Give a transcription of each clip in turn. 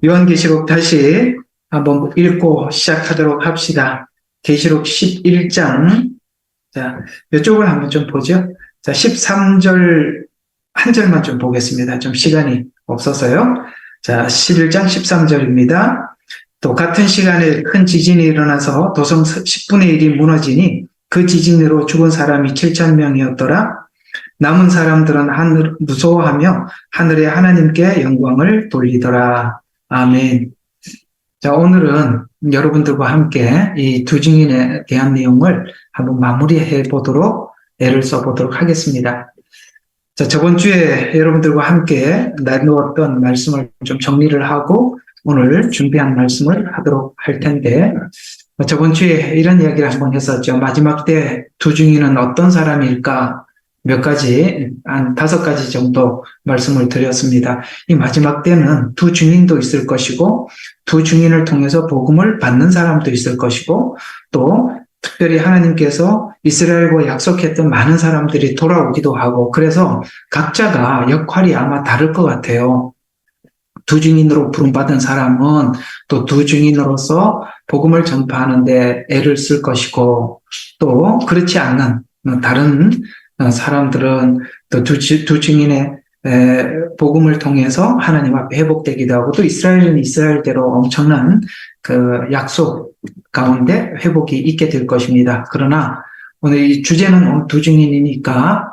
요한계시록 다시 한번 읽고 시작하도록 합시다. 계시록 11장. 자, 이쪽을 한번 좀 보죠. 자, 13절 한 절만 좀 보겠습니다. 좀 시간이 없어서요. 자, 11장 13절입니다. 또 같은 시간에 큰 지진이 일어나서 도성 10분의 1이 무너지니 그 지진으로 죽은 사람이 7,000명이었더라. 남은 사람들은 무서워하며 하늘의 하나님께 영광을 돌리더라. 아멘. 자, 오늘은 여러분들과 함께 이 두 증인에 대한 내용을 한번 마무리해 보도록 애를 써보도록 하겠습니다. 자, 저번 주에 여러분들과 함께 나누었던 말씀을 좀 정리를 하고 오늘 준비한 말씀을 하도록 할 텐데, 저번 주에 이런 이야기를 한번 했었죠. 마지막 때 두 증인은 어떤 사람일까? 몇 가지, 한 5가지 정도 말씀을 드렸습니다. 이 마지막 때는 두 증인도 있을 것이고, 두 증인을 통해서 복음을 받는 사람도 있을 것이고, 또 특별히 하나님께서 이스라엘과 약속했던 많은 사람들이 돌아오기도 하고, 그래서 각자가 역할이 아마 다를 것 같아요. 두 증인으로 부름받은 사람은 또 두 증인으로서 복음을 전파하는데 애를 쓸 것이고, 또 그렇지 않는 다른 사람들은 또 두 증인의 복음을 통해서 하나님 앞에 회복되기도 하고, 또 이스라엘은 이스라엘대로 엄청난 그 약속 가운데 회복이 있게 될 것입니다. 그러나 오늘 이 주제는 두 증인이니까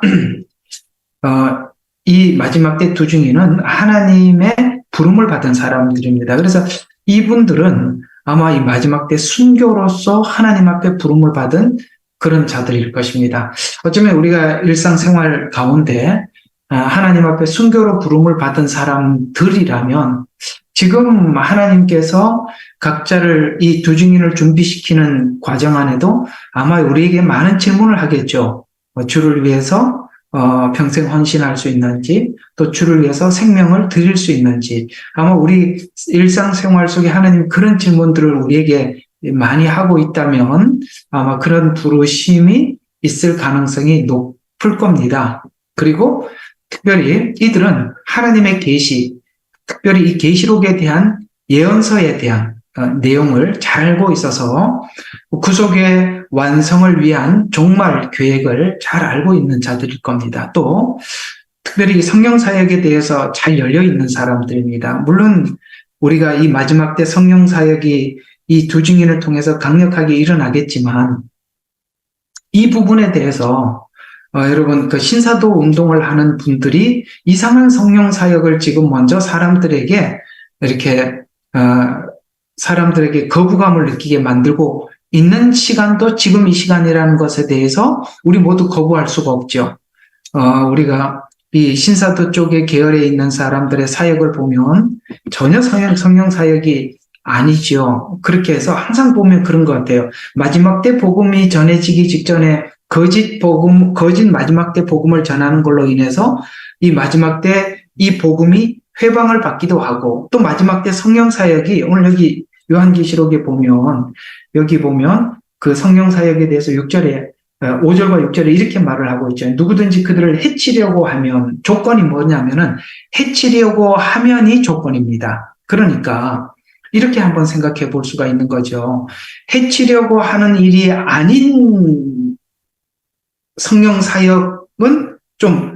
이 마지막 때 두 증인은 하나님의 부름을 받은 사람들입니다. 그래서 이분들은 아마 이 마지막 때 순교로서 하나님 앞에 부름을 받은 그런 자들일 것입니다. 어쩌면 우리가 일상생활 가운데 하나님 앞에 순교로 부름을 받은 사람들이라면 지금 하나님께서 각자를 이 두 증인을 준비시키는 과정 안에도 아마 우리에게 많은 질문을 하겠죠. 주를 위해서 평생 헌신할 수 있는지, 또 주를 위해서 생명을 드릴 수 있는지, 아마 우리 일상생활 속에 하나님 그런 질문들을 우리에게 많이 하고 있다면 아마 그런 부르심이 있을 가능성이 높을 겁니다. 그리고 특별히 이들은 하나님의 계시, 특별히 이 계시록에 대한 예언서에 대한 내용을 잘 알고 있어서 구속의 완성을 위한 종말 계획을 잘 알고 있는 자들일 겁니다. 또 특별히 이 성령 사역에 대해서 잘 열려 있는 사람들입니다. 물론 우리가 이 마지막 때 성령 사역이 이 두 증인을 통해서 강력하게 일어나겠지만 이 부분에 대해서 여러분 그 신사도 운동을 하는 분들이 이상한 성령 사역을 지금 먼저 사람들에게 이렇게 사람들에게 거부감을 느끼게 만들고 있는 시간도 지금 이 시간이라는 것에 대해서 우리 모두 거부할 수가 없죠. 우리가 이 신사도 쪽의 계열에 있는 사람들의 사역을 보면 전혀 성령 사역이 아니죠. 그렇게 해서 항상 보면 그런 것 같아요. 마지막 때 복음이 전해지기 직전에 거짓 마지막 때 복음을 전하는 걸로 인해서 이 마지막 때 이 복음이 회방을 받기도 하고, 또 마지막 때 성령 사역이 오늘 여기 요한계시록에 보면 여기 보면 그 성령 사역에 대해서 6절에 5절과 6절에 이렇게 말을 하고 있죠. 누구든지 그들을 해치려고 하면, 조건이 뭐냐면은 해치려고 하면이 조건입니다. 그러니까 이렇게 한번 생각해 볼 수가 있는 거죠. 해치려고 하는 일이 아닌 성령 사역은 좀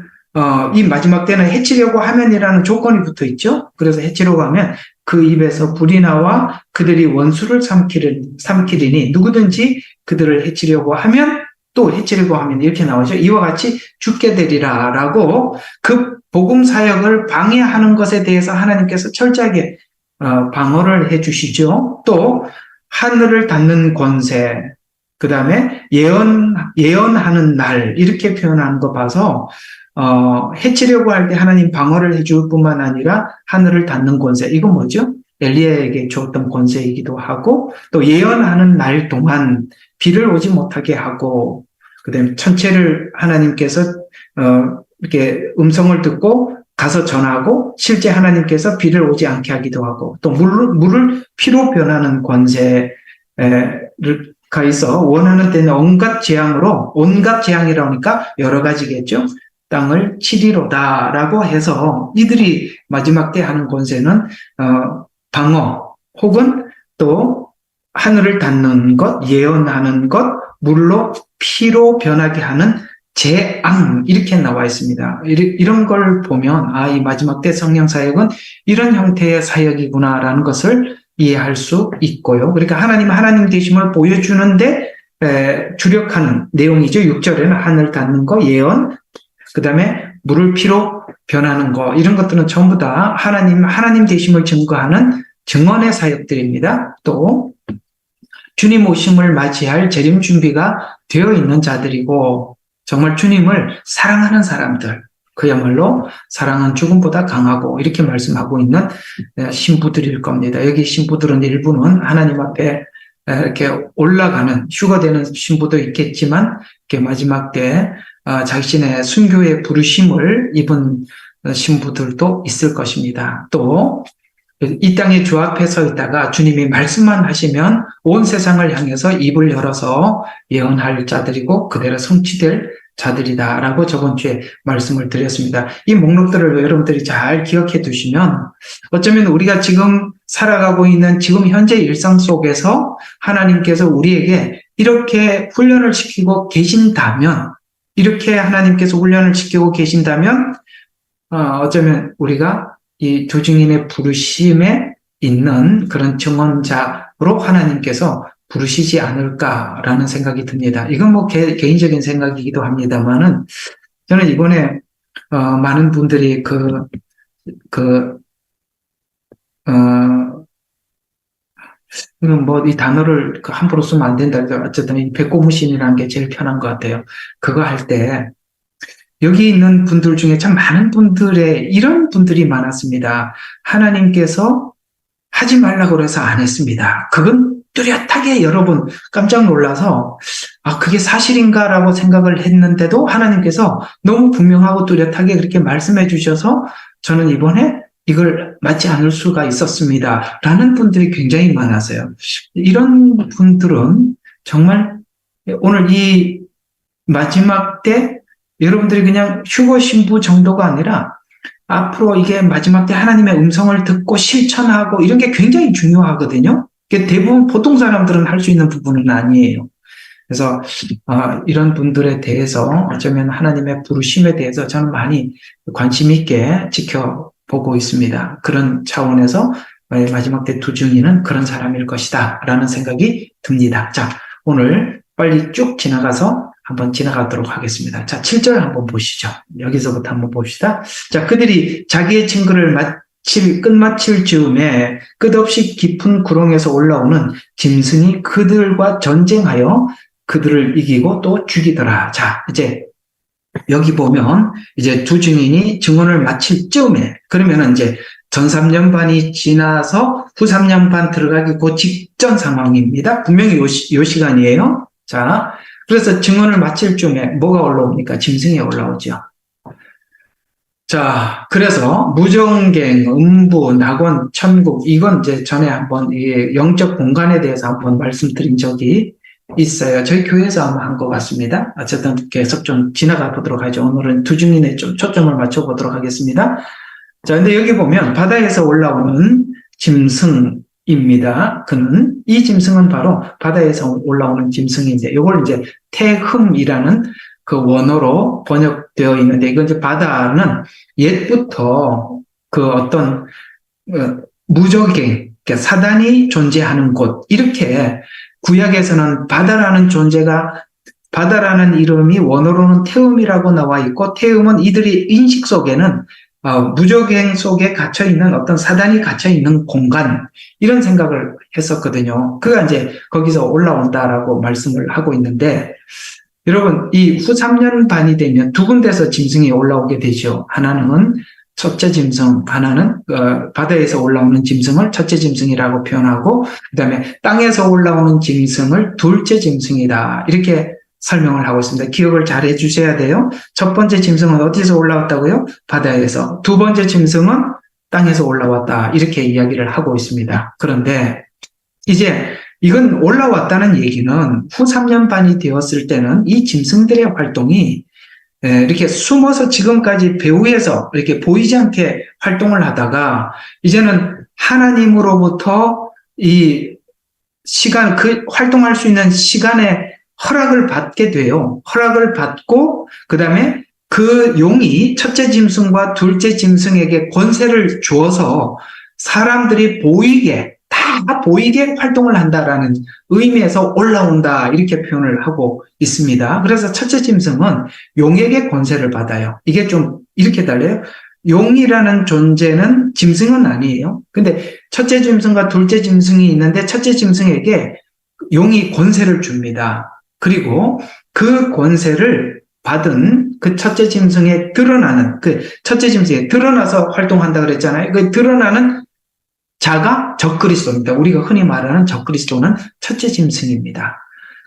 이 마지막 때는 해치려고 하면이라는 조건이 붙어 있죠. 그래서 해치려고 하면 그 입에서 불이 나와 그들이 원수를 삼키리니 누구든지 그들을 해치려고 하면, 또 해치려고 하면 이렇게 나오죠. 이와 같이 죽게 되리라 라고 그 복음 사역을 방해하는 것에 대해서 하나님께서 철저하게 방어를 해 주시죠. 또 하늘을 닫는 권세, 그 다음에 예언하는 날, 이렇게 표현하는 거 봐서 해치려고 할 때 하나님 방어를 해줄 뿐만 아니라 하늘을 닫는 권세, 이건 뭐죠? 엘리야에게 주었던 권세이기도 하고, 또 예언하는 날 동안 비를 오지 못하게 하고, 그 다음에 천체를 하나님께서 이렇게 음성을 듣고 가서 전하고 실제 하나님께서 비를 오지 않게 하기도 하고, 또 물을 피로 변하는 권세가 있어 원하는 때는 온갖 재앙이라고 하니까 여러 가지겠죠. 땅을 치리로다라고 해서 이들이 마지막 때 하는 권세는 방어, 혹은 또 하늘을 닫는 것, 예언하는 것, 물로 피로 변하게 하는 재앙, 이렇게 나와 있습니다. 이런 걸 보면, 이 마지막 때 성령 사역은 이런 형태의 사역이구나라는 것을 이해할 수 있고요. 그러니까 하나님 되심을 보여주는데, 주력하는 내용이죠. 6절에는 하늘 닫는 거, 예언, 그 다음에 물을 피로 변하는 거, 이런 것들은 전부 다 하나님 되심을 증거하는 증언의 사역들입니다. 또, 주님 오심을 맞이할 재림 준비가 되어 있는 자들이고, 정말 주님을 사랑하는 사람들, 그야말로 사랑은 죽음보다 강하고, 이렇게 말씀하고 있는 신부들일 겁니다. 여기 신부들은 일부는 하나님 앞에 이렇게 올라가는, 휴거되는 신부도 있겠지만, 이렇게 마지막 때 자신의 순교의 부르심을 입은 신부들도 있을 것입니다. 또, 이 땅에 주 앞에 서 있다가 주님이 말씀만 하시면 온 세상을 향해서 입을 열어서 예언할 자들이고 그대로 성취될 자들이다라고 저번 주에 말씀을 드렸습니다. 이 목록들을 여러분들이 잘 기억해 두시면 어쩌면 우리가 지금 살아가고 있는 지금 현재 일상 속에서 하나님께서 우리에게 이렇게 훈련을 시키고 계신다면, 이렇게 하나님께서 훈련을 시키고 계신다면 어쩌면 우리가 이 두 증인의 부르심에 있는 그런 증언자로 하나님께서 부르시지 않을까라는 생각이 듭니다. 이건 뭐 개인적인 생각이기도 합니다만은 저는 이번에 많은 분들이 뭐 이 단어를 함부로 쓰면 안 된다. 어쨌든 이 백고무신이라는 게 제일 편한 것 같아요. 그거 할 때 여기 있는 분들 중에 참 많은 분들의 이런 분들이 많았습니다. 하나님께서 하지 말라고 해서 안 했습니다. 그건 뚜렷하게 여러분 깜짝 놀라서 그게 사실인가라고 생각을 했는데도 하나님께서 너무 분명하고 뚜렷하게 그렇게 말씀해 주셔서 저는 이번에 이걸 맞지 않을 수가 있었습니다. 라는 분들이 굉장히 많았어요. 이런 분들은 정말 오늘 이 마지막 때 여러분들이 그냥 휴거 신부 정도가 아니라 앞으로 이게 마지막 때 하나님의 음성을 듣고 실천하고 이런 게 굉장히 중요하거든요. 대부분 보통 사람들은 할 수 있는 부분은 아니에요. 그래서 이런 분들에 대해서 어쩌면 하나님의 부르심에 대해서 저는 많이 관심 있게 지켜보고 있습니다. 그런 차원에서 마지막 때 두 증인은 그런 사람일 것이다 라는 생각이 듭니다. 자, 오늘 빨리 쭉 한번 지나가도록 하겠습니다. 자, 7절 한번 보시죠. 여기서부터 한번 봅시다. 자, 그들이 자기의 증거를 끝마칠 즈음에 끝없이 깊은 구렁에서 올라오는 짐승이 그들과 전쟁하여 그들을 이기고 또 죽이더라. 자, 이제 여기 보면 이제 두 증인이 증언을 마칠 즈음에, 그러면은 이제 전 3년 반이 지나서 후 3년 반 들어가기 그 직전 상황입니다. 분명히 요 시간이에요. 자, 그래서 증언을 마칠 즈음에 뭐가 올라옵니까? 짐승이 올라오죠. 자, 그래서 무정갱, 음부, 낙원, 천국, 이건 이제 전에 한번 이 영적 공간에 대해서 한번 말씀드린 적이 있어요. 저희 교회에서 아마 한 것 같습니다. 어쨌든 계속 좀 지나가 보도록 하죠. 오늘은 두 증인에 좀 초점을 맞춰보도록 하겠습니다. 자, 근데 여기 보면 바다에서 올라오는 짐승입니다. 이 짐승은 바로 바다에서 올라오는 짐승인데, 이걸 이제 태흠이라는 그 원어로 번역되어 있는데, 이건 이제 바다는 옛부터 그 어떤 무적행, 사단이 존재하는 곳, 이렇게 구약에서는 바다라는 이름이 원어로는 태음이라고 나와 있고, 태음은 이들의 인식 속에는 무적행 속에 갇혀있는 어떤 사단이 갇혀있는 공간, 이런 생각을 했었거든요. 그가 이제 거기서 올라온다라고 말씀을 하고 있는데, 여러분, 이 후 3년 반이 되면 두 군데서 짐승이 올라오게 되죠. 하나는 첫째 짐승, 하나는 바다에서 올라오는 짐승을 첫째 짐승이라고 표현하고, 그 다음에 땅에서 올라오는 짐승을 둘째 짐승이다, 이렇게 설명을 하고 있습니다. 기억을 잘 해주셔야 돼요. 첫 번째 짐승은 어디서 올라왔다고요? 바다에서. 두 번째 짐승은 땅에서 올라왔다, 이렇게 이야기를 하고 있습니다. 그런데 이제 이건 올라왔다는 얘기는 후 3년 반이 되었을 때는 이 짐승들의 활동이 이렇게 숨어서 지금까지 배후에서 이렇게 보이지 않게 활동을 하다가 이제는 하나님으로부터 이 시간, 활동할 수 있는 시간에 허락을 받게 돼요. 허락을 받고, 그 다음에 그 용이 첫째 짐승과 둘째 짐승에게 권세를 주어서 사람들이 다 보이게 활동을 한다라는 의미에서 올라온다, 이렇게 표현을 하고 있습니다. 그래서 첫째 짐승은 용에게 권세를 받아요. 이게 좀 이렇게 달라요. 용이라는 존재는 짐승은 아니에요. 근데 첫째 짐승과 둘째 짐승이 있는데 첫째 짐승에게 용이 권세를 줍니다. 그리고 그 권세를 받은 그 첫째 짐승에 드러나는, 그 첫째 짐승에 드러나서 활동한다 그랬잖아요. 그 드러나는 자가 적그리스도입니다. 우리가 흔히 말하는 적그리스도는 첫째 짐승입니다.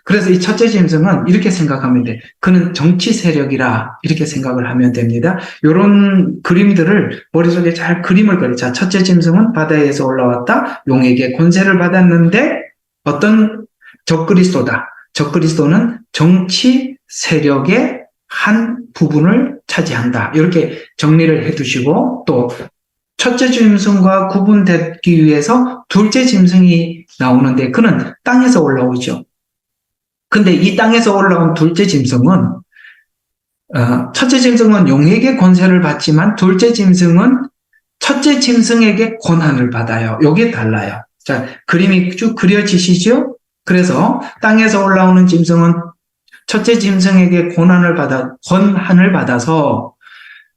그래서 이 첫째 짐승은 이렇게 생각하면 돼. 그는 정치 세력이라, 이렇게 생각을 하면 됩니다. 이런 그림들을 머릿속에 잘 그림을 그려. 자, 첫째 짐승은 바다에서 올라왔다. 용에게 권세를 받았는데 어떤 적그리스도다. 적그리스도는 정치 세력의 한 부분을 차지한다. 이렇게 정리를 해두시고, 또 첫째 짐승과 구분되기 위해서 둘째 짐승이 나오는데 그는 땅에서 올라오죠. 근데 이 땅에서 올라온 둘째 짐승은 첫째 짐승은 용에게 권세를 받지만 둘째 짐승은 첫째 짐승에게 권한을 받아요. 이게 달라요. 자, 그림이 쭉 그려지시죠? 그래서 땅에서 올라오는 짐승은 첫째 짐승에게 권한을 받아서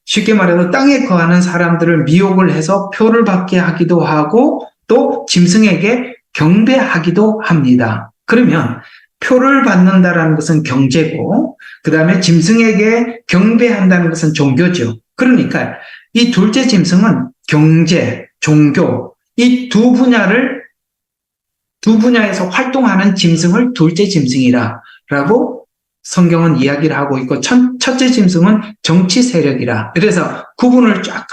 쉽게 말해서 땅에 거하는 사람들을 미혹을 해서 표를 받게 하기도 하고 또 짐승에게 경배하기도 합니다. 그러면 표를 받는다라는 것은 경제고, 그 다음에 짐승에게 경배한다는 것은 종교죠. 그러니까 이 둘째 짐승은 경제, 종교, 이 두 분야에서 활동하는 짐승을 둘째 짐승이라고 성경은 이야기를 하고 있고, 첫째 짐승은 정치 세력이라. 그래서 구분을 쫙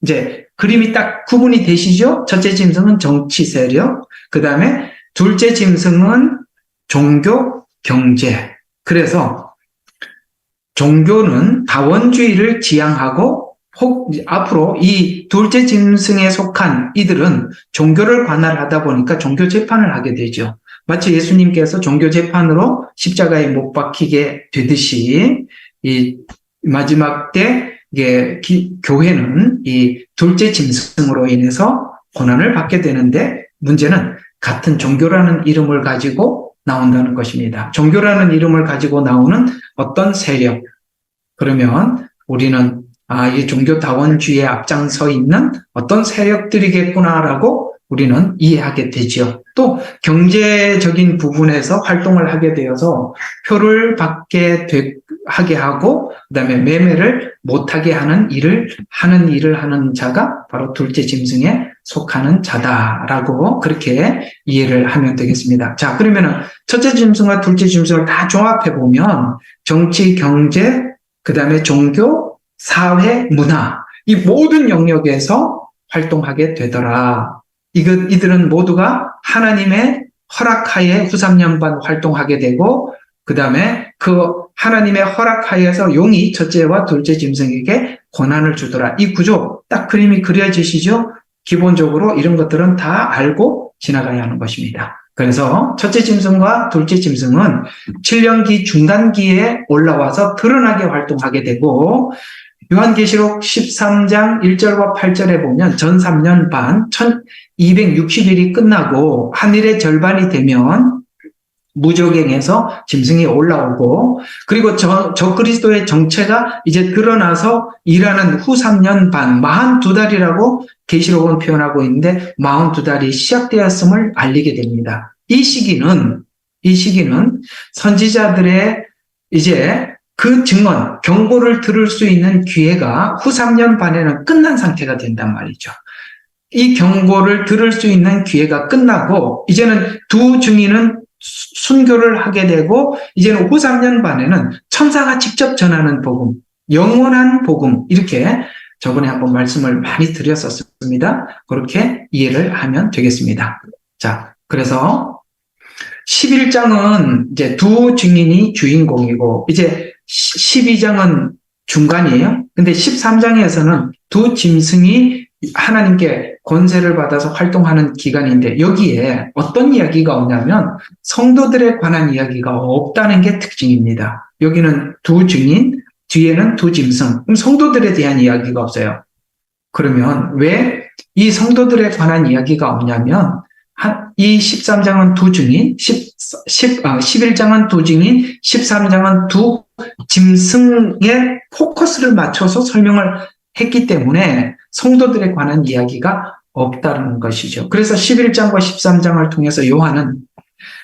이제 그림이 딱 구분이 되시죠? 첫째 짐승은 정치 세력, 그 다음에 둘째 짐승은 종교, 경제. 그래서 종교는 다원주의를 지향하고 앞으로 이 둘째 짐승에 속한 이들은 종교를 관할하다 보니까 종교 재판을 하게 되죠. 마치 예수님께서 종교 재판으로 십자가에 못 박히게 되듯이 이 마지막 때 교회는 이 둘째 짐승으로 인해서 고난을 받게 되는데, 문제는 같은 종교라는 이름을 가지고 나온다는 것입니다. 종교라는 이름을 가지고 나오는 어떤 세력. 그러면 우리는 이 종교다원주의에 앞장서 있는 어떤 세력들이겠구나라고 우리는 이해하게 되죠. 또 경제적인 부분에서 활동을 하게 되어서 표를 하게 하고, 그다음에 매매를 못하게 하는 일을 하는 자가 바로 둘째 짐승에 속하는 자다라고 그렇게 이해를 하면 되겠습니다. 자, 그러면은 첫째 짐승과 둘째 짐승을 다 종합해 보면 정치, 경제, 그다음에 종교, 사회, 문화, 이 모든 영역에서 활동하게 되더라. 이들은 모두가 하나님의 허락하에 후 3년반 활동하게 되고, 그 다음에 그 하나님의 허락하에서 용이 첫째와 둘째 짐승에게 권한을 주더라. 이 구조 딱 그림이 그려지시죠? 기본적으로 이런 것들은 다 알고 지나가야 하는 것입니다. 그래서 첫째 짐승과 둘째 짐승은 7년기 중간기에 올라와서 드러나게 활동하게 되고, 요한계시록 13장 1절과 8절에 보면 전 3년 반 1260일이 끝나고 한일의 절반이 되면 무저갱에서 짐승이 올라오고, 그리고 저 그리스도의 정체가 이제 드러나서 일하는 후 3년 반 42달이라고 계시록은 표현하고 있는데 42달이 시작되었음을 알리게 됩니다. 이 시기는 선지자들의 이제 그 증언, 경고를 들을 수 있는 기회가 후 3년 반에는 끝난 상태가 된단 말이죠. 이 경고를 들을 수 있는 기회가 끝나고 이제는 두 증인은 순교를 하게 되고, 이제는 후 3년 반에는 천사가 직접 전하는 복음, 영원한 복음, 이렇게 저번에 한번 말씀을 많이 드렸었습니다. 그렇게 이해를 하면 되겠습니다. 자, 그래서 11장은 이제 두 증인이 주인공이고, 이제 12장은 중간이에요. 근데 13장에서는 두 짐승이 하나님께 권세를 받아서 활동하는 기간인데 여기에 어떤 이야기가 없냐면 성도들에 관한 이야기가 없다는 게 특징입니다. 여기는 두 증인, 뒤에는 두 짐승. 그럼 성도들에 대한 이야기가 없어요. 그러면 왜 이 성도들에 관한 이야기가 없냐면 이 13장은 두 증인, 11장은 두 증인, 13장은 두 짐승에 포커스를 맞춰서 설명을 했기 때문에 성도들에 관한 이야기가 없다는 것이죠. 그래서 11장과 13장을 통해서 요한은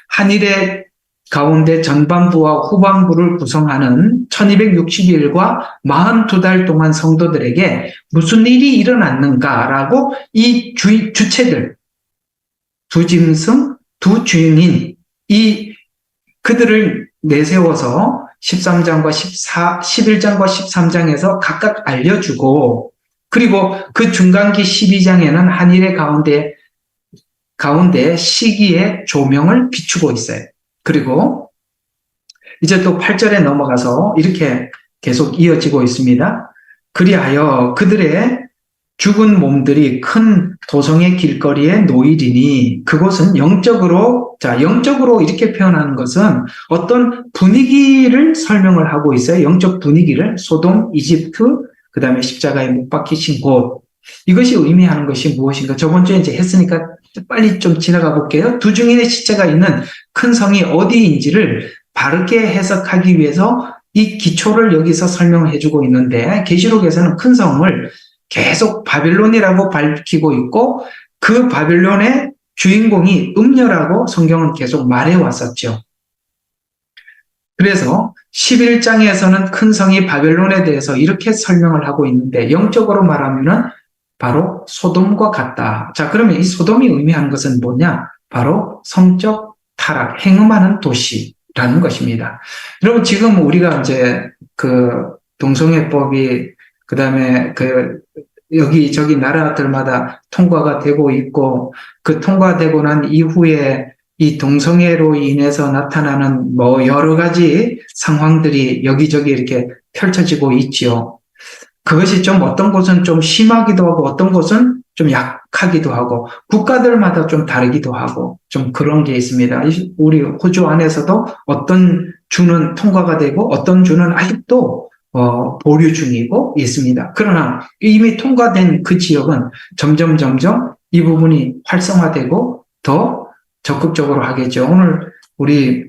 한일의 가운데 전반부와 후반부를 구성하는 1260일과 42달 동안 성도들에게 무슨 일이 일어났는가라고 이 주체들, 두 짐승, 두 주인인 그들을 내세워서 13장과 11장과 13장에서 각각 알려주고 그리고 그 중간기 12장에는 한일의 가운데 시기의 조명을 비추고 있어요. 그리고 이제 또 8절에 넘어가서 이렇게 계속 이어지고 있습니다. 그리하여 그들의 죽은 몸들이 큰 도성의 길거리에 놓이리니 그곳은 영적으로 이렇게 표현하는 것은 어떤 분위기를 설명을 하고 있어요. 영적 분위기를 소돔, 이집트, 그 다음에 십자가에 못 박히신 곳. 이것이 의미하는 것이 무엇인가? 저번 주에 이제 했으니까 빨리 좀 지나가 볼게요. 두 증인의 시체가 있는 큰 성이 어디인지를 바르게 해석하기 위해서 이 기초를 여기서 설명을 해주고 있는데 계시록에서는 큰 성을 계속 바빌론이라고 밝히고 있고 그 바빌론의 주인공이 음녀라고 성경은 계속 말해왔었죠. 그래서 11장에서는 큰 성이 바벨론에 대해서 이렇게 설명을 하고 있는데 영적으로 말하면은 바로 소돔과 같다. 자, 그러면 이 소돔이 의미하는 것은 뭐냐? 바로 성적 타락, 행음하는 도시라는 것입니다. 여러분, 지금 우리가 이제 그 동성애법이 그 다음에 여기저기 나라들마다 통과가 되고 있고 그 통과되고 난 이후에 이 동성애로 인해서 나타나는 뭐 여러 가지 상황들이 여기저기 이렇게 펼쳐지고 있지요. 그것이 좀 어떤 곳은 좀 심하기도 하고 어떤 곳은 좀 약하기도 하고 국가들마다 좀 다르기도 하고 좀 그런 게 있습니다. 우리 호주 안에서도 어떤 주는 통과가 되고 어떤 주는 아직도 보류 중이고 있습니다. 그러나 이미 통과된 그 지역은 점점 이 부분이 활성화되고 더 적극적으로 하겠죠. 오늘 우리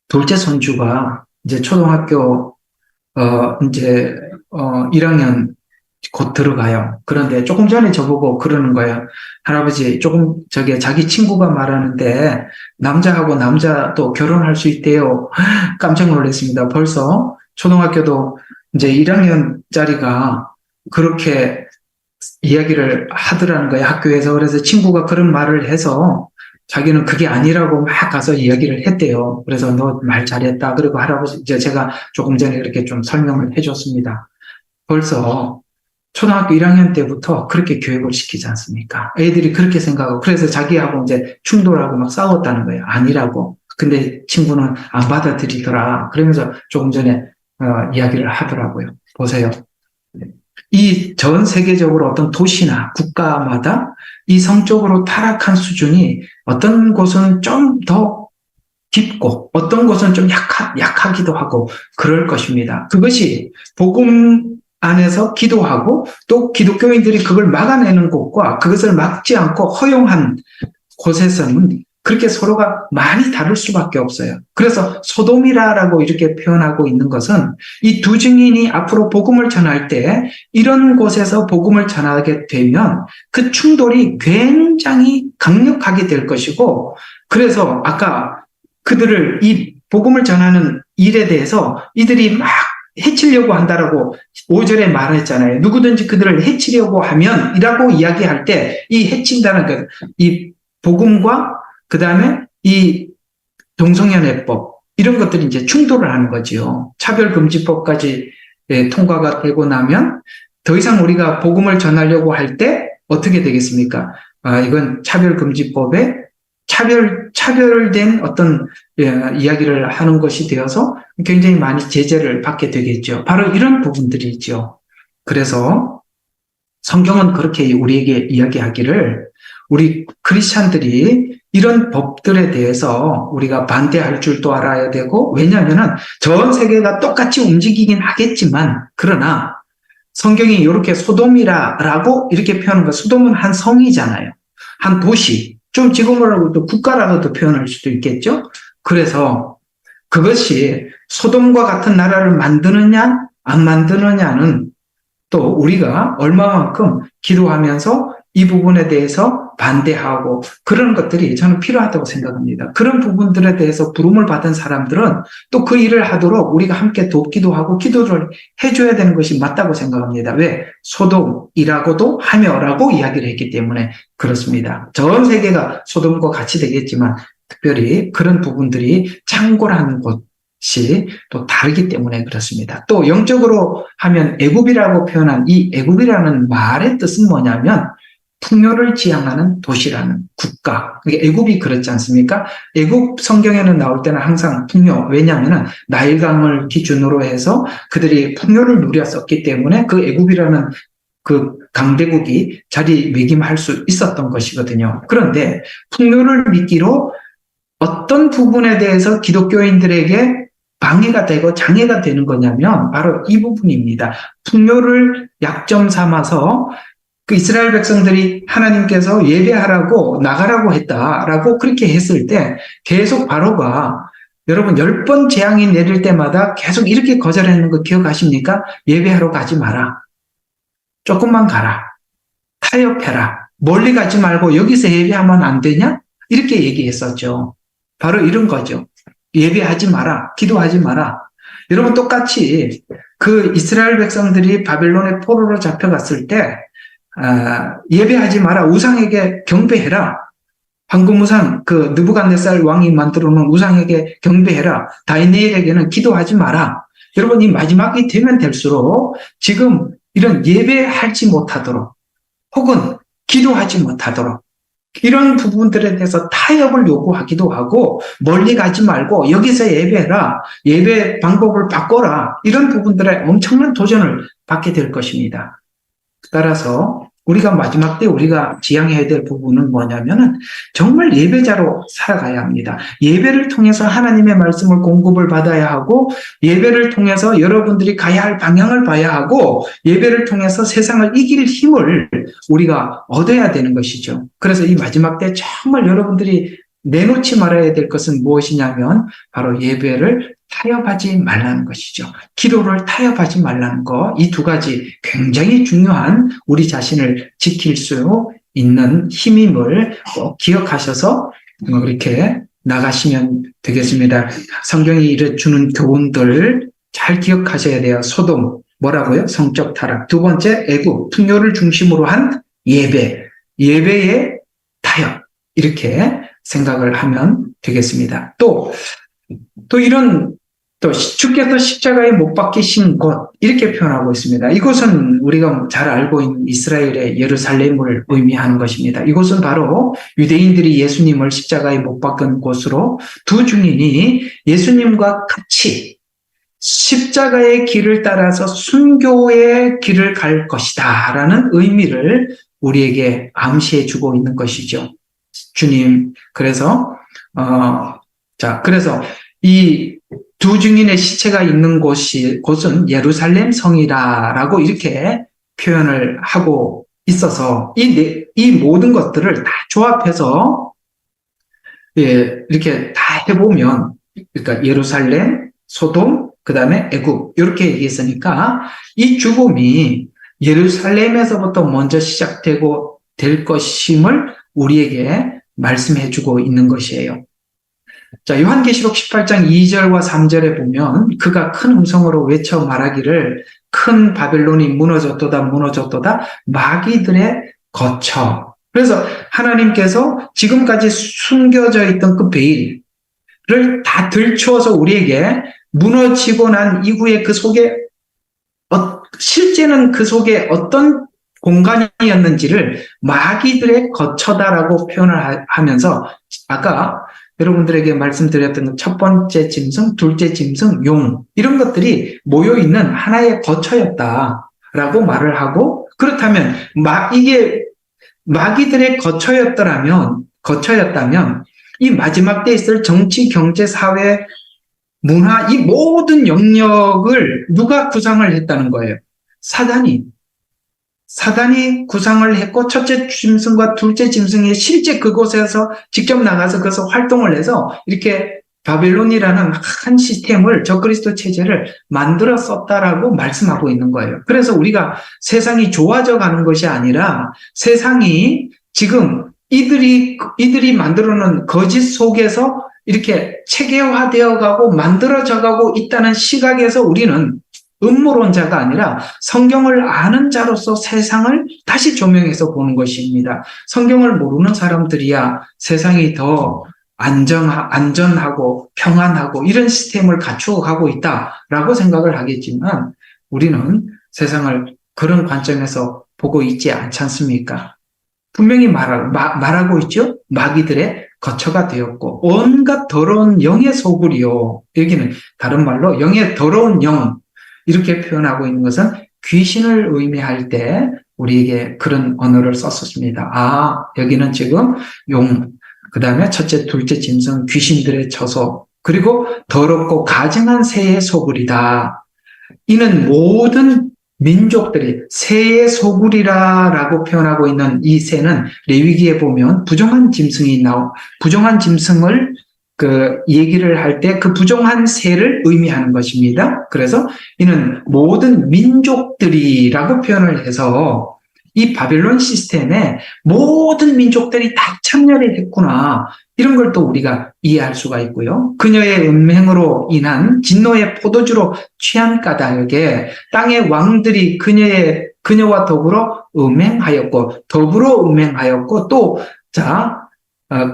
둘째 손주가 이제 초등학교 이제 1학년 곧 들어가요. 그런데 조금 전에 저보고 그러는 거예요. 할아버지, 자기 친구가 말하는데 남자하고 남자도 결혼할 수 있대요. 깜짝 놀랐습니다. 벌써 초등학교도 이제 1학년짜리가 그렇게 이야기를 하더라는 거예요. 학교에서. 그래서 친구가 그런 말을 해서 자기는 그게 아니라고 막 가서 이야기를 했대요. 그래서 너 말 잘했다. 그리고 할아버지, 이제 제가 조금 전에 이렇게 좀 설명을 해줬습니다. 벌써 초등학교 1학년 때부터 그렇게 교육을 시키지 않습니까? 애들이 그렇게 생각하고, 그래서 자기하고 이제 충돌하고 막 싸웠다는 거예요. 아니라고. 근데 친구는 안 받아들이더라. 그러면서 조금 전에 이야기를 하더라고요. 보세요. 이 전 세계적으로 어떤 도시나 국가마다 이 성적으로 타락한 수준이 어떤 곳은 좀 더 깊고 어떤 곳은 좀 약하기도 하고 그럴 것입니다. 그것이 복음 안에서 기도하고 또 기독교인들이 그걸 막아내는 곳과 그것을 막지 않고 허용한 곳에서는 그렇게 서로가 많이 다를 수밖에 없어요. 그래서 소돔이라고 이렇게 표현하고 있는 것은 이 두 증인이 앞으로 복음을 전할 때 이런 곳에서 복음을 전하게 되면 그 충돌이 굉장히 강력하게 될 것이고 그래서 아까 그들을 이 복음을 전하는 일에 대해서 이들이 막 해치려고 한다라고 5절에 말했잖아요. 누구든지 그들을 해치려고 하면 이라고 이야기할 때 이 해친다는 이 복음과 그 다음에 이 동성연애법 이런 것들이 이제 충돌을 하는 거지요. 차별금지법까지 통과가 되고 나면 더 이상 우리가 복음을 전하려고 할 때 어떻게 되겠습니까? 이건 차별금지법에 차별된 어떤 이야기를 하는 것이 되어서 굉장히 많이 제재를 받게 되겠죠. 바로 이런 부분들이 있죠. 그래서 성경은 그렇게 우리에게 이야기하기를 우리 크리스찬들이 이런 법들에 대해서 우리가 반대할 줄도 알아야 되고, 왜냐하면 전 세계가 똑같이 움직이긴 하겠지만, 그러나 성경이 이렇게 소돔이라고 이렇게 표현한 거, 소돔은 한 성이잖아요. 한 도시, 좀 지금으로도 국가라고도 표현할 수도 있겠죠. 그래서 그것이 소돔과 같은 나라를 만드느냐 안 만드느냐는 또 우리가 얼마만큼 기도하면서 이 부분에 대해서 반대하고 그런 것들이 저는 필요하다고 생각합니다. 그런 부분들에 대해서 부름을 받은 사람들은 또 그 일을 하도록 우리가 함께 돕기도 하고 기도를 해줘야 되는 것이 맞다고 생각합니다. 왜? 소돔이라고도 하며라고 이야기를 했기 때문에 그렇습니다. 전 세계가 소돔과 같이 되겠지만 특별히 그런 부분들이 창고라는 것이 또 다르기 때문에 그렇습니다. 또 영적으로 하면 애굽이라고 표현한 이 애굽이라는 말의 뜻은 뭐냐면 풍요를 지향하는 도시라는 국가. 애굽이 그렇지 않습니까? 애굽 성경에는 나올 때는 항상 풍요. 왜냐하면 나일강을 기준으로 해서 그들이 풍요를 누렸었기 때문에 그 애굽이라는 그 강대국이 자리매김할 수 있었던 것이거든요. 그런데 풍요를 미끼로 어떤 부분에 대해서 기독교인들에게 방해가 되고 장애가 되는 거냐면 바로 이 부분입니다. 풍요를 약점 삼아서 그 이스라엘 백성들이 하나님께서 예배하라고 나가라고 했다라고 그렇게 했을 때 계속 바로가 여러분 10번 재앙이 내릴 때마다 계속 이렇게 거절하는 거 기억하십니까? 예배하러 가지 마라. 조금만 가라. 타협해라. 멀리 가지 말고 여기서 예배하면 안 되냐? 이렇게 얘기했었죠. 바로 이런 거죠. 예배하지 마라. 기도하지 마라. 여러분 똑같이 그 이스라엘 백성들이 바벨론의 포로로 잡혀갔을 때 예배하지 마라. 우상에게 경배해라. 황금우상, 그 느부갓네살 왕이 만들어 놓은 우상에게 경배해라. 다니엘에게는 기도하지 마라. 여러분 이 마지막이 되면 될수록 지금 이런 예배하지 못하도록 혹은 기도하지 못하도록 이런 부분들에 대해서 타협을 요구하기도 하고 멀리 가지 말고 여기서 예배해라. 예배 방법을 바꿔라. 이런 부분들에 엄청난 도전을 받게 될 것입니다. 따라서 우리가 마지막 때 우리가 지향해야 될 부분은 뭐냐면은 정말 예배자로 살아가야 합니다. 예배를 통해서 하나님의 말씀을 공급을 받아야 하고 예배를 통해서 여러분들이 가야 할 방향을 봐야 하고 예배를 통해서 세상을 이길 힘을 우리가 얻어야 되는 것이죠. 그래서 이 마지막 때 정말 여러분들이 내놓지 말아야 될 것은 무엇이냐면 바로 예배를 타협하지 말라는 것이죠. 기도를 타협하지 말라는 것, 이 두 가지 굉장히 중요한 우리 자신을 지킬 수 있는 힘임을 꼭 기억하셔서 이렇게 나가시면 되겠습니다. 성경이 이래 주는 교훈들 잘 기억하셔야 돼요. 소돔, 뭐라고요? 성적 타락. 두 번째, 애굽, 풍요를 중심으로 한 예배, 예배의 타협. 이렇게 생각을 하면 되겠습니다. 또 이런 주께서 십자가에 못 박히신 곳 이렇게 표현하고 있습니다. 이곳은 우리가 잘 알고 있는 이스라엘의 예루살렘을 의미하는 것입니다. 이곳은 바로 유대인들이 예수님을 십자가에 못 박은 곳으로 두 증인이 예수님과 같이 십자가의 길을 따라서 순교의 길을 갈 것이다 라는 의미를 우리에게 암시해 주고 있는 것이죠. 주님, 그래서 그래서 이 두 증인의 시체가 있는 곳은 예루살렘 성이라고 이렇게 표현을 하고 있어서 이 모든 것들을 다 조합해서 이렇게 다 해보면 그러니까 예루살렘, 소돔, 그 다음에 애굽 이렇게 얘기했으니까 이 죽음이 예루살렘에서부터 먼저 시작되고 될 것임을 우리에게 말씀해주고 있는 것이에요. 자, 요한계시록 18장 2절과 3절에 보면 그가 큰 음성으로 외쳐 말하기를 큰 바벨론이 무너졌도다 무너졌도다 마귀들의 거처. 그래서 하나님께서 지금까지 숨겨져 있던 그 베일을 다 들추어서 우리에게 무너지고 난 이후에 그 속에 실제는 그 속에 어떤 공간이었는지를 마귀들의 거처다라고 표현을 하면서 아까 여러분들에게 말씀드렸던 첫 번째 짐승, 둘째 짐승, 용 이런 것들이 모여있는 하나의 거처였다라고 말을 하고 그렇다면 이게 마귀들의 거처였다면 이 마지막 때에 있을 정치, 경제, 사회, 문화, 이 모든 영역을 누가 구상을 했다는 거예요? 사단이 구상을 했고, 첫째 짐승과 둘째 짐승이 실제 그곳에서 직접 나가서 그것을 활동을 해서 이렇게 바벨론이라는 한 시스템을, 적그리스도 체제를 만들었었다라고 말씀하고 있는 거예요. 그래서 우리가 세상이 좋아져 가는 것이 아니라 세상이 지금 이들이 만들어 놓은 거짓 속에서 이렇게 체계화되어 가고 만들어져 가고 있다는 시각에서 우리는 음모론자가 아니라 성경을 아는 자로서 세상을 다시 조명해서 보는 것입니다. 성경을 모르는 사람들이야 세상이 더 안전하고 평안하고 이런 시스템을 갖추어 가고 있다라고 생각을 하겠지만 우리는 세상을 그런 관점에서 보고 있지 않지 않습니까? 분명히 말하고 있죠. 마귀들의 거처가 되었고 온갖 더러운 영의 소굴이요. 여기는 다른 말로 영의 더러운 영 이렇게 표현하고 있는 것은 귀신을 의미할 때 우리에게 그런 언어를 썼었습니다. 여기는 지금 그 다음에 첫째, 둘째 짐승, 귀신들의 처소, 그리고 더럽고 가증한 새의 소굴이다. 이는 모든 민족들이 새의 소굴이라고 표현하고 있는 이 새는 레위기에 보면 부정한 짐승을 얘기를 할 때 그 부정한 새를 의미하는 것입니다. 그래서 이는 모든 민족들이라고 표현을 해서 이 바벨론 시스템에 모든 민족들이 다 참여를 했구나. 이런 걸 또 우리가 이해할 수가 있고요. 그녀의 음행으로 인한 진노의 포도주로 취한 까닭에 땅의 왕들이 그녀와 더불어 음행하였고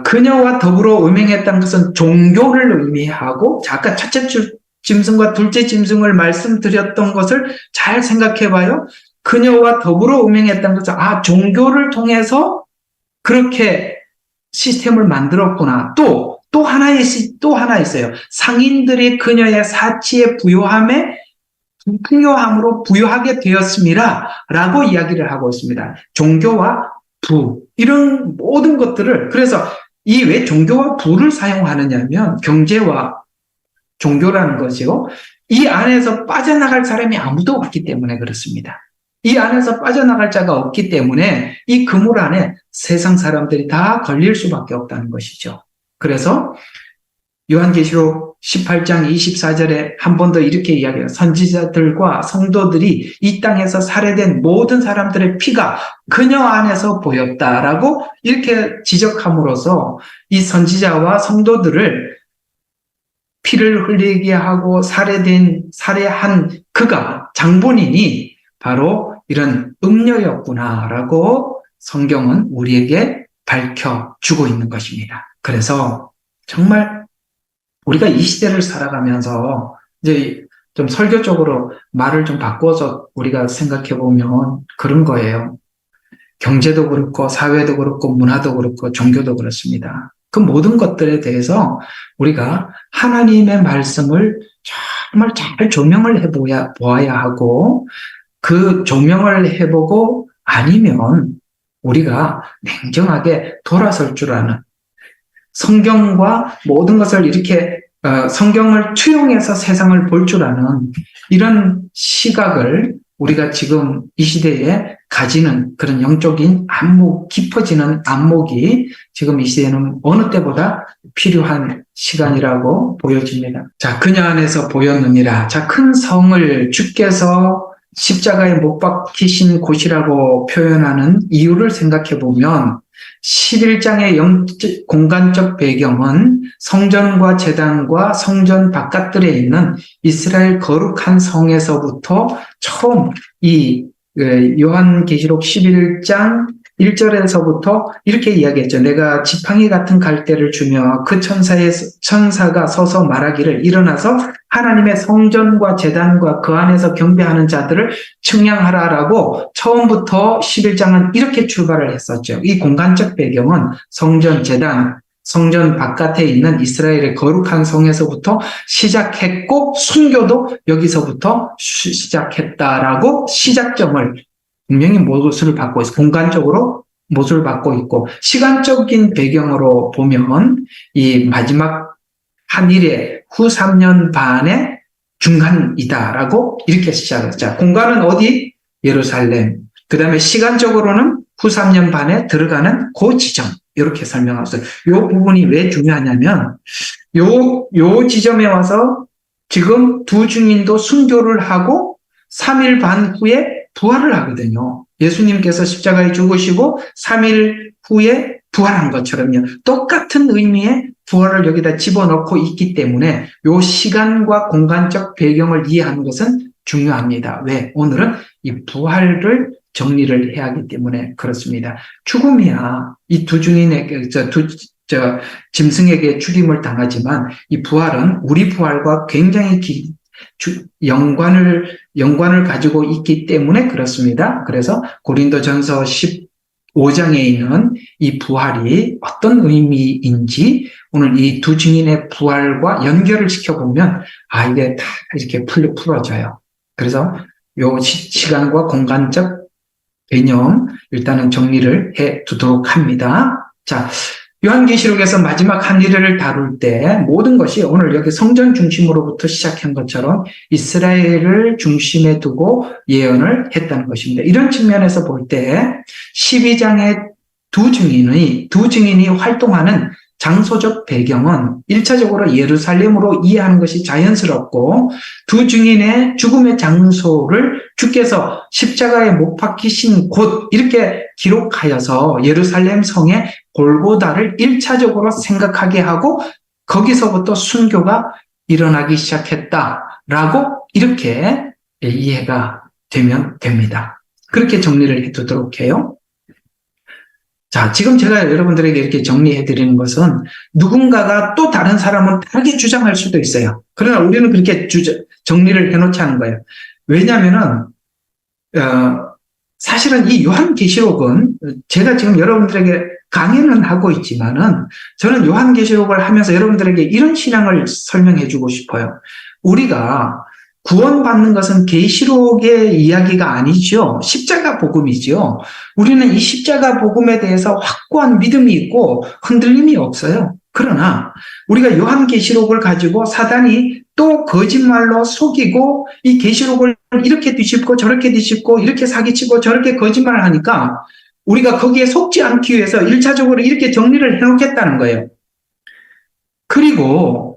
그녀와 더불어 음행했다는 것은 종교를 의미하고, 아까 첫째 짐승과 둘째 짐승을 말씀드렸던 것을 잘 생각해 봐요. 그녀와 더불어 음행했다는 것은, 종교를 통해서 그렇게 시스템을 만들었구나. 또 하나 있어요. 상인들이 그녀의 사치에 풍요함으로 부유하게 되었습니다. 라고 이야기를 하고 있습니다. 종교와 이런 모든 것들을, 그래서 왜 종교와 부를 사용하느냐면 경제와 종교라는 것이요. 이 안에서 빠져나갈 사람이 아무도 없기 때문에 그렇습니다. 이 안에서 빠져나갈 자가 없기 때문에 이 그물 안에 세상 사람들이 다 걸릴 수밖에 없다는 것이죠. 그래서 요한계시록 18장 24절에 한 번 더 이렇게 이야기해요. 선지자들과 성도들이 이 땅에서 살해된 모든 사람들의 피가 그녀 안에서 보였다라고 이렇게 지적함으로써 이 선지자와 성도들을 피를 흘리게 하고 살해한 그가, 장본인이 바로 이런 음녀였구나라고 성경은 우리에게 밝혀주고 있는 것입니다. 그래서 정말 우리가 이 시대를 살아가면서 이제 좀 설교적으로 말을 좀 바꿔서 우리가 생각해 보면 그런 거예요. 경제도 그렇고 사회도 그렇고 문화도 그렇고 종교도 그렇습니다. 그 모든 것들에 대해서 우리가 하나님의 말씀을 정말 잘 조명을 보아야 하고, 그 조명을 해보고 아니면 우리가 냉정하게 돌아설 줄 아는, 성경과 모든 것을 이렇게 성경을 투영해서 세상을 볼 줄 아는 이런 시각을 우리가 지금 이 시대에 가지는 그런 영적인 깊어지는 안목이 지금 이 시대에는 어느 때보다 필요한 시간이라고 보여집니다. 자, 그녀 안에서 보였느니라. 자, 큰 성을 주께서 십자가에 못 박히신 곳이라고 표현하는 이유를 생각해 보면 11장의 공간적 배경은 성전과 제단과 성전 바깥들에 있는 이스라엘 거룩한 성에서부터 처음 이 요한계시록 11장 1절에서부터 이렇게 이야기했죠. 내가 지팡이 같은 갈대를 주며 그 천사가 서서 말하기를 일어나서 하나님의 성전과 제단과 그 안에서 경배하는 자들을 측량하라라고 처음부터 11장은 이렇게 출발을 했었죠. 이 공간적 배경은 성전, 제단, 성전 바깥에 있는 이스라엘의 거룩한 성에서부터 시작했고 순교도 여기서부터 시작했다라고 시작점을 분명히 못을 받고 있어. 공간적으로 못을 받고 있고, 시간적인 배경으로 보면 이 마지막 한 일의 후 3년 반의 중간이다라고 이렇게 시작했죠. 공간은 어디? 예루살렘. 그 다음에 시간적으로는 후 3년 반에 들어가는 그 지점. 이렇게 설명하셨어요. 이 부분이 왜 중요하냐면, 요 지점에 와서 지금 두 증인도 순교를 하고 3일 반 후에 부활을 하거든요. 예수님께서 십자가에 죽으시고 3일 후에 부활한 것처럼요. 똑같은 의미의 부활을 여기다 집어넣고 있기 때문에 요 시간과 공간적 배경을 이해하는 것은 중요합니다. 왜? 오늘은 이 부활을 정리를 해야 하기 때문에 그렇습니다. 죽음이야. 이 두 증인에게, 짐승에게 죽임을 당하지만 이 부활은 우리 부활과 굉장히 연관을 가지고 있기 때문에 그렇습니다. 그래서 고린도전서 15장에 있는 이 부활이 어떤 의미인지 오늘 이 두 증인의 부활과 연결을 시켜보면 이게 다 이렇게 풀어져요. 그래서 요 시간과 공간적 개념 일단은 정리를 해 두도록 합니다. 자, 요한계시록에서 마지막 한 일을 다룰 때 모든 것이 오늘 여기 성전 중심으로부터 시작한 것처럼 이스라엘을 중심에 두고 예언을 했다는 것입니다. 이런 측면에서 볼 때 12장의 두 증인이 활동하는 장소적 배경은 1차적으로 예루살렘으로 이해하는 것이 자연스럽고 두 증인의 죽음의 장소를 주께서 십자가에 못 박히신 곳 이렇게 기록하여서 예루살렘 성의 골고다를 1차적으로 생각하게 하고 거기서부터 순교가 일어나기 시작했다라고 이렇게 이해가 되면 됩니다. 그렇게 정리를 해두도록 해요. 자, 지금 제가 여러분들에게 이렇게 정리해 드리는 것은 누군가가 또 다른 사람은 다르게 주장할 수도 있어요. 그러나 우리는 그렇게 정리를 해놓지 않은 거예요. 왜냐하면은 사실은 이 요한계시록은 제가 지금 여러분들에게 강연은 하고 있지만은 저는 요한계시록을 하면서 여러분들에게 이런 신앙을 설명해 주고 싶어요. 우리가 구원받는 것은 계시록의 이야기가 아니죠. 십자가 복음이죠. 우리는 이 십자가 복음에 대해서 확고한 믿음이 있고 흔들림이 없어요. 그러나 우리가 요한계시록을 가지고 사단이 또 거짓말로 속이고 이 계시록을 이렇게 뒤집고 저렇게 뒤집고 이렇게 사기치고 저렇게 거짓말을 하니까 우리가 거기에 속지 않기 위해서 1차적으로 이렇게 정리를 해놓겠다는 거예요. 그리고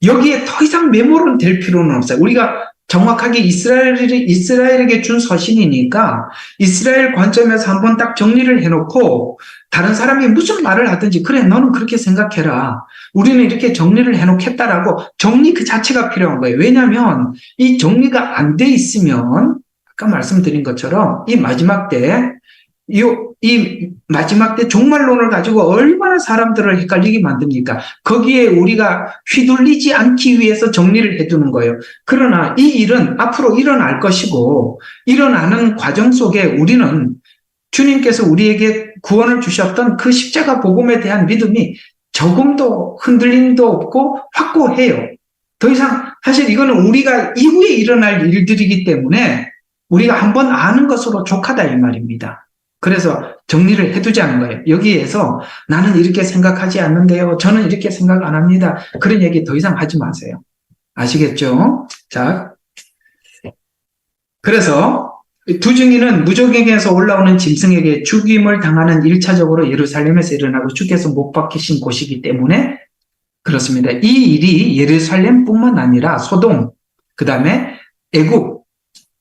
여기에 더 이상 메모는 될 필요는 없어요. 우리가 정확하게 이스라엘에게 준 서신이니까 이스라엘 관점에서 한번 딱 정리를 해놓고 다른 사람이 무슨 말을 하든지 그래 너는 그렇게 생각해라. 우리는 이렇게 정리를 해놓겠다라고 정리 그 자체가 필요한 거예요. 왜냐하면 이 정리가 안 돼 있으면 아까 말씀드린 것처럼 이 마지막 때 종말론을 가지고 얼마나 사람들을 헷갈리게 만듭니까? 거기에 우리가 휘둘리지 않기 위해서 정리를 해두는 거예요. 그러나 이 일은 앞으로 일어날 것이고 일어나는 과정 속에 우리는 주님께서 우리에게 구원을 주셨던 그 십자가 복음에 대한 믿음이 조금도 흔들림도 없고 확고해요. 더 이상 사실 이거는 우리가 이후에 일어날 일들이기 때문에 우리가 한번 아는 것으로 족하다 이 말입니다. 그래서 정리를 해두자는 거예요. 여기에서 나는 이렇게 생각하지 않는데요. 저는 이렇게 생각 안 합니다. 그런 얘기 더 이상 하지 마세요. 아시겠죠? 자, 그래서 두 증인은 무적에게서 올라오는 짐승에게 죽임을 당하는 1차적으로 예루살렘에서 일어나고 주께서 못 박히신 곳이기 때문에 그렇습니다. 이 일이 예루살렘뿐만 아니라 소돔, 그 다음에 애굽,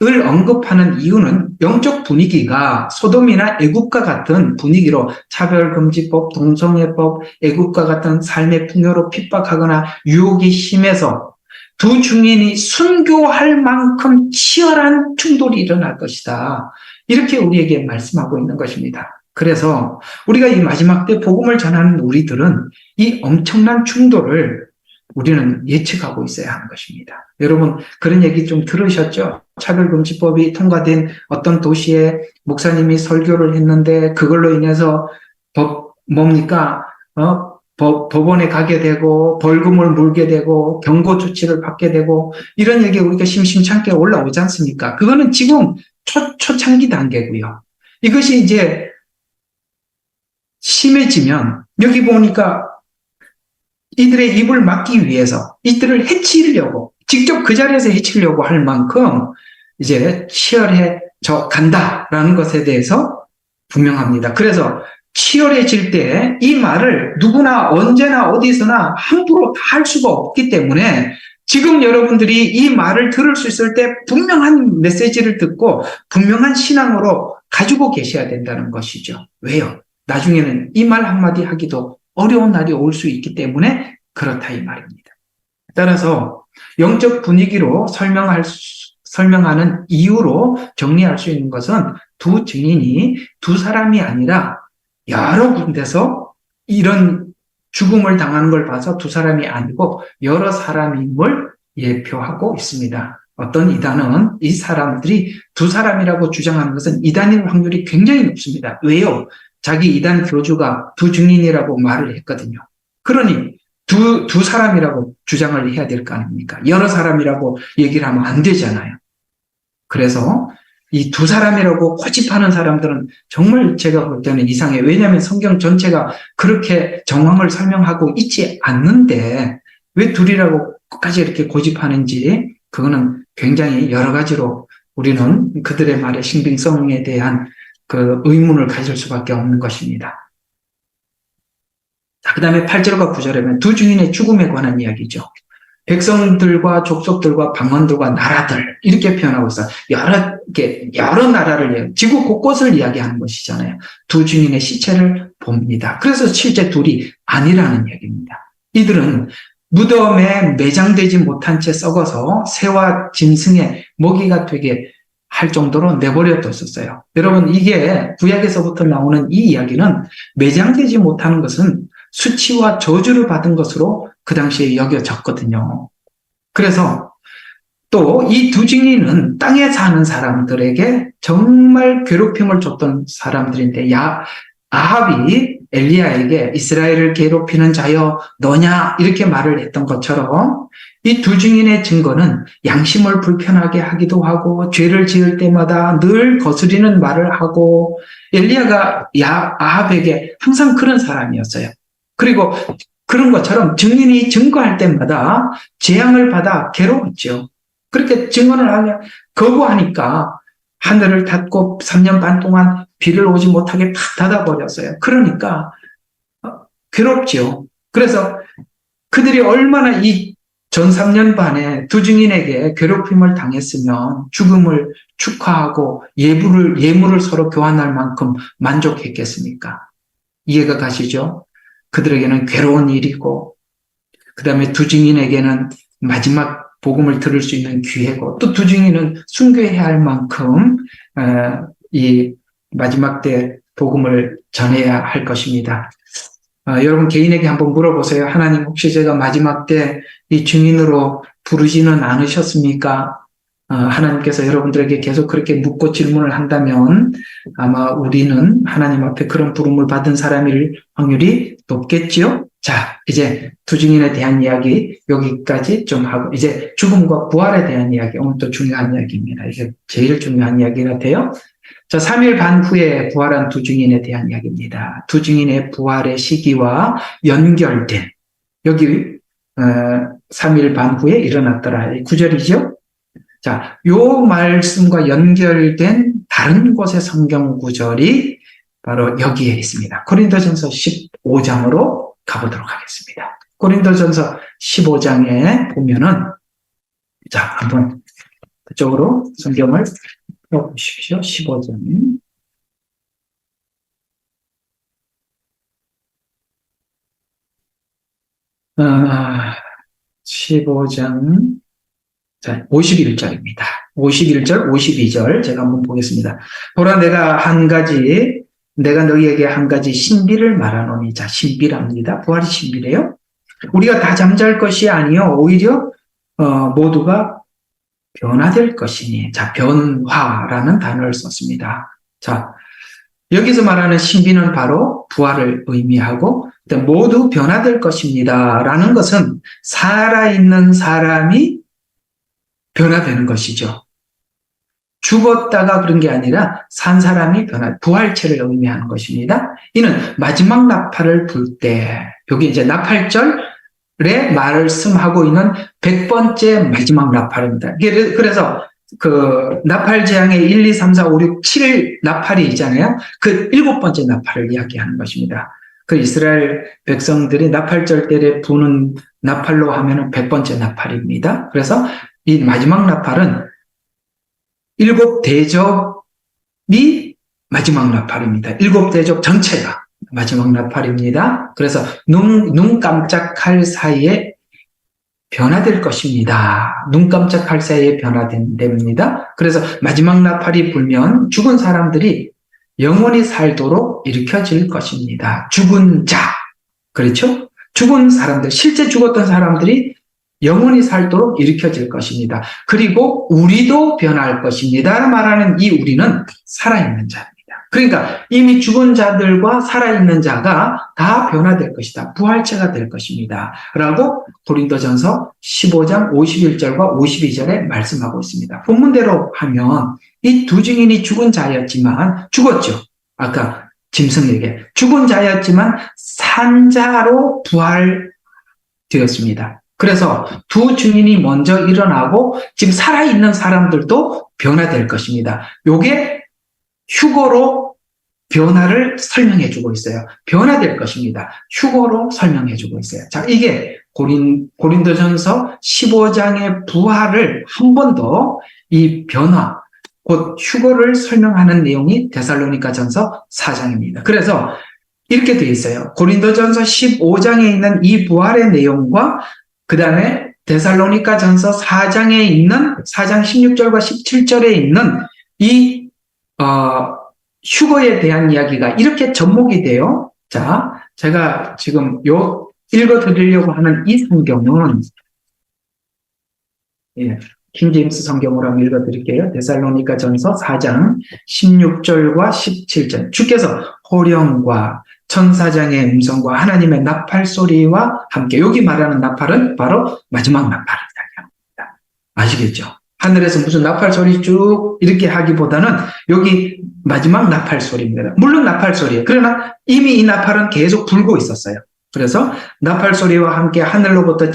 을 언급하는 이유는 영적 분위기가 소돔이나 애국과 같은 분위기로 차별금지법, 동성애법, 애국과 같은 삶의 풍요로 핍박하거나 유혹이 심해서 두 증인이 순교할 만큼 치열한 충돌이 일어날 것이다. 이렇게 우리에게 말씀하고 있는 것입니다. 그래서 우리가 이 마지막 때 복음을 전하는 우리들은 이 엄청난 충돌을 우리는 예측하고 있어야 하는 것입니다. 여러분 그런 얘기 좀 들으셨죠? 차별금지법이 통과된 어떤 도시에 목사님이 설교를 했는데 그걸로 인해서 법원에 가게 되고 벌금을 물게 되고 경고 조치를 받게 되고 이런 얘기 우리가 심심찮게 올라오지 않습니까? 그거는 지금 초창기 단계고요. 이것이 이제 심해지면 여기 보니까 이들의 입을 막기 위해서 이들을 해치려고 직접 그 자리에서 해치려고 할 만큼 이제 치열해져 간다라는 것에 대해서 분명합니다. 그래서 치열해질 때 이 말을 누구나 언제나 어디서나 함부로 다 할 수가 없기 때문에 지금 여러분들이 이 말을 들을 수 있을 때 분명한 메시지를 듣고 분명한 신앙으로 가지고 계셔야 된다는 것이죠. 왜요? 나중에는 이 말 한마디 하기도 어려운 날이 올 수 있기 때문에 그렇다 이 말입니다. 따라서 영적 분위기로 설명하는 이유로 정리할 수 있는 것은 두 증인이 두 사람이 아니라 여러 군데서 이런 죽음을 당하는 걸 봐서 두 사람이 아니고 여러 사람임을 예표하고 있습니다. 어떤 이단은 이 사람들이 두 사람이라고 주장하는 것은 이단일 확률이 굉장히 높습니다. 왜요? 자기 이단 교주가 두 증인이라고 말을 했거든요. 그러니 두 사람이라고 주장을 해야 될 거 아닙니까? 여러 사람이라고 얘기를 하면 안 되잖아요. 그래서 이 두 사람이라고 고집하는 사람들은 정말 제가 볼 때는 이상해요. 왜냐하면 성경 전체가 그렇게 정황을 설명하고 있지 않는데 왜 둘이라고 끝까지 이렇게 고집하는지 그거는 굉장히 여러 가지로 우리는 그들의 말의 신빙성에 대한 그 의문을 가질 수밖에 없는 것입니다. 자, 그 다음에 8절과 9절에 보면 두 증인의 죽음에 관한 이야기죠. 백성들과 족속들과 방언들과 나라들 이렇게 표현하고 있어요. 여러 나라를 지구 곳곳을 이야기하는 것이잖아요. 두 증인의 시체를 봅니다. 그래서 실제 둘이 아니라는 얘기입니다. 이들은 무덤에 매장되지 못한 채 썩어서 새와 짐승의 먹이가 되게 할 정도로 내버려뒀었어요. 여러분 이게 구약에서부터 나오는 이 이야기는 매장되지 못하는 것은 수치와 저주를 받은 것으로 그 당시에 여겨졌거든요. 그래서 또 이 두 증인은 땅에 사는 사람들에게 정말 괴롭힘을 줬던 사람들인데 아합이 엘리야에게 이스라엘을 괴롭히는 자여 너냐 이렇게 말을 했던 것처럼 이 두 증인의 증거는 양심을 불편하게 하기도 하고 죄를 지을 때마다 늘 거스리는 말을 하고 엘리야가 아합에게 항상 그런 사람이었어요. 그리고 그런 것처럼 증인이 증거할 때마다 재앙을 받아 괴로웠죠. 그렇게 증언을 하면 거부하니까 하늘을 닫고 3년 반 동안 비를 오지 못하게 탁 닫아버렸어요. 그러니까 괴롭죠. 그래서 그들이 얼마나 이 전 3년 반에 두 증인에게 괴롭힘을 당했으면 죽음을 축하하고 예물을 서로 교환할 만큼 만족했겠습니까? 이해가 가시죠? 그들에게는 괴로운 일이고 그 다음에 두 증인에게는 마지막 복음을 들을 수 있는 기회고 또 두 증인은 순교해야 할 만큼 이 마지막 때 복음을 전해야 할 것입니다. 여러분 개인에게 한번 물어보세요. 하나님 혹시 제가 마지막 때 이 증인으로 부르지는 않으셨습니까? 하나님께서 여러분들에게 계속 그렇게 묻고 질문을 한다면 아마 우리는 하나님 앞에 그런 부름을 받은 사람일 확률이 높겠지요? 자, 이제 두 증인에 대한 이야기 여기까지 좀 하고 이제 죽음과 부활에 대한 이야기 오늘 또 중요한 이야기입니다. 이게 제일 중요한 이야기 같아요. 자, 3일 반 후에 부활한 두 증인에 대한 이야기입니다. 두 증인의 부활의 시기와 연결된 여기 3일 반 후에 일어났더라. 9절이죠? 자, 요 말씀과 연결된 다른 곳의 성경 구절이 바로 여기에 있습니다. 고린도전서 15장으로 가보도록 하겠습니다. 고린도전서 15장에 보면은 자, 한번 그쪽으로 성경을 펴보십시오. 15장. 아, 15장. 자, 51절입니다. 51절, 52절 제가 한번 보겠습니다. 보라 내가 너희에게 한 가지 신비를 말하노니. 자, 신비랍니다. 부활이 신비래요. 우리가 다 잠잘 것이 아니요 오히려 모두가 변화될 것이니. 자, 변화라는 단어를 썼습니다. 자, 여기서 말하는 신비는 바로 부활을 의미하고 모두 변화될 것입니다. 라는 것은 살아있는 사람이 변화되는 것이죠. 죽었다가 그런 게 아니라 산 사람이 부활체를 의미하는 것입니다. 이는 마지막 나팔을 불 때, 여기 이제 나팔절에 말씀하고 있는 100번째 마지막 나팔입니다. 그래서 그 나팔 재앙의 1, 2, 3, 4, 5, 6, 7 나팔이 있잖아요. 그 7번째 나팔을 이야기하는 것입니다. 그 이스라엘 백성들이 나팔절 때에 부는 나팔로 하면은 100번째 나팔입니다. 그래서 이 마지막 나팔은 7대접이 마지막 나팔입니다. 7대접 전체가 마지막 나팔입니다. 그래서 눈 깜짝할 사이에 변화될 것입니다. 눈 깜짝할 사이에 변화됩니다. 그래서 마지막 나팔이 불면 죽은 사람들이 영원히 살도록 일으켜질 것입니다. 죽은 자, 그렇죠? 죽은 사람들, 실제 죽었던 사람들이 영원히 살도록 일으켜질 것입니다. 그리고 우리도 변할 것입니다. 말하는 이 우리는 살아있는 자입니다. 그러니까 이미 죽은 자들과 살아있는 자가 다 변화될 것이다. 부활체가 될 것입니다. 라고 고린도전서 15장 51절과 52절에 말씀하고 있습니다. 본문대로 하면 이 두 증인이 죽은 자였지만 죽었죠. 아까 짐승에게 죽은 자였지만 산 자로 부활되었습니다. 그래서 두 증인이 먼저 일어나고 지금 살아있는 사람들도 변화될 것입니다. 요게 휴거로 변화를 설명해 주고 있어요. 변화될 것입니다. 휴거로 설명해 주고 있어요. 자, 이게 고린도전서 15장의 부활을 한 번 더 이 변화, 곧 휴거를 설명하는 내용이 데살로니가전서 4장입니다. 그래서 이렇게 되어 있어요. 고린도전서 15장에 있는 이 부활의 내용과 그 다음에 데살로니가전서 4장에 있는 4장 16절과 17절에 있는 이 휴거에 대한 이야기가 이렇게 접목이 돼요. 자, 제가 지금 읽어드리려고 하는 이 성경은 킹제임스 성경으로 한번 읽어드릴게요. 데살로니가전서 4장 16절과 17절. 주께서 호령과 천사장의 음성과 하나님의 나팔 소리와 함께, 여기 말하는 나팔은 바로 마지막 나팔을 이야기합니다. 아시겠죠? 하늘에서 무슨 나팔 소리 쭉 이렇게 하기보다는 여기 마지막 나팔 소리입니다. 물론 나팔 소리예요. 그러나 이미 이 나팔은 계속 불고 있었어요. 그래서 나팔 소리와 함께 하늘로부터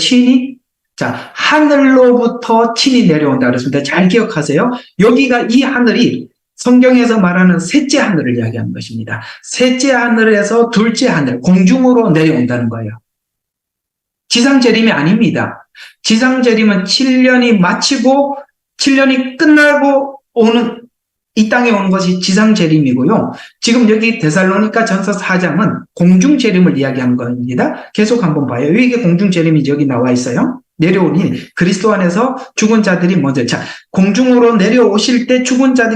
하늘로부터 친히 내려온다 그랬습니다. 잘 기억하세요. 여기가 이 하늘이 성경에서 말하는 셋째 하늘을 이야기하는 것입니다. 셋째 하늘에서 둘째 하늘, 공중으로 내려온다는 거예요. 지상 재림이 아닙니다. 지상 재림은 7년이 마치고 7년이 끝나고 이 땅에 오는 것이 지상 재림이고요. 지금 여기 데살로니가전서 4장은 공중 재림을 이야기하는 겁니다. 계속 한번 봐요. 왜 이게 공중 재림이 여기 나와 있어요? 내려오니 그리스도 안에서 죽은 자들이 먼저, 공중으로 내려오실 때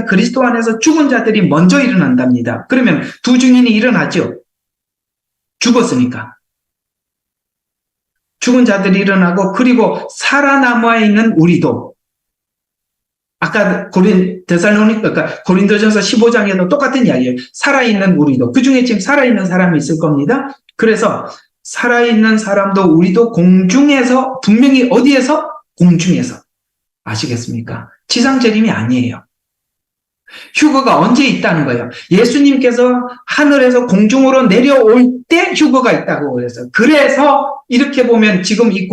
그리스도 안에서 죽은 자들이 먼저 일어난답니다. 그러면 두 증인이 일어나죠. 죽었으니까. 죽은 자들이 일어나고, 그리고 살아남아 있는 우리도, 아까 고린도전서 15장에도 똑같은 이야기예요. 살아있는 우리도, 그 중에 지금 살아있는 사람이 있을 겁니다. 그래서 살아있는 사람도 우리도 공중에서, 분명히 어디에서? 공중에서. 아시겠습니까? 지상 재림이 아니에요. 휴거가 언제 있다는 거예요? 예수님께서 하늘에서 공중으로 내려올 때 휴거가 있다고 그랬어요. 그래서 이렇게 보면 지금 이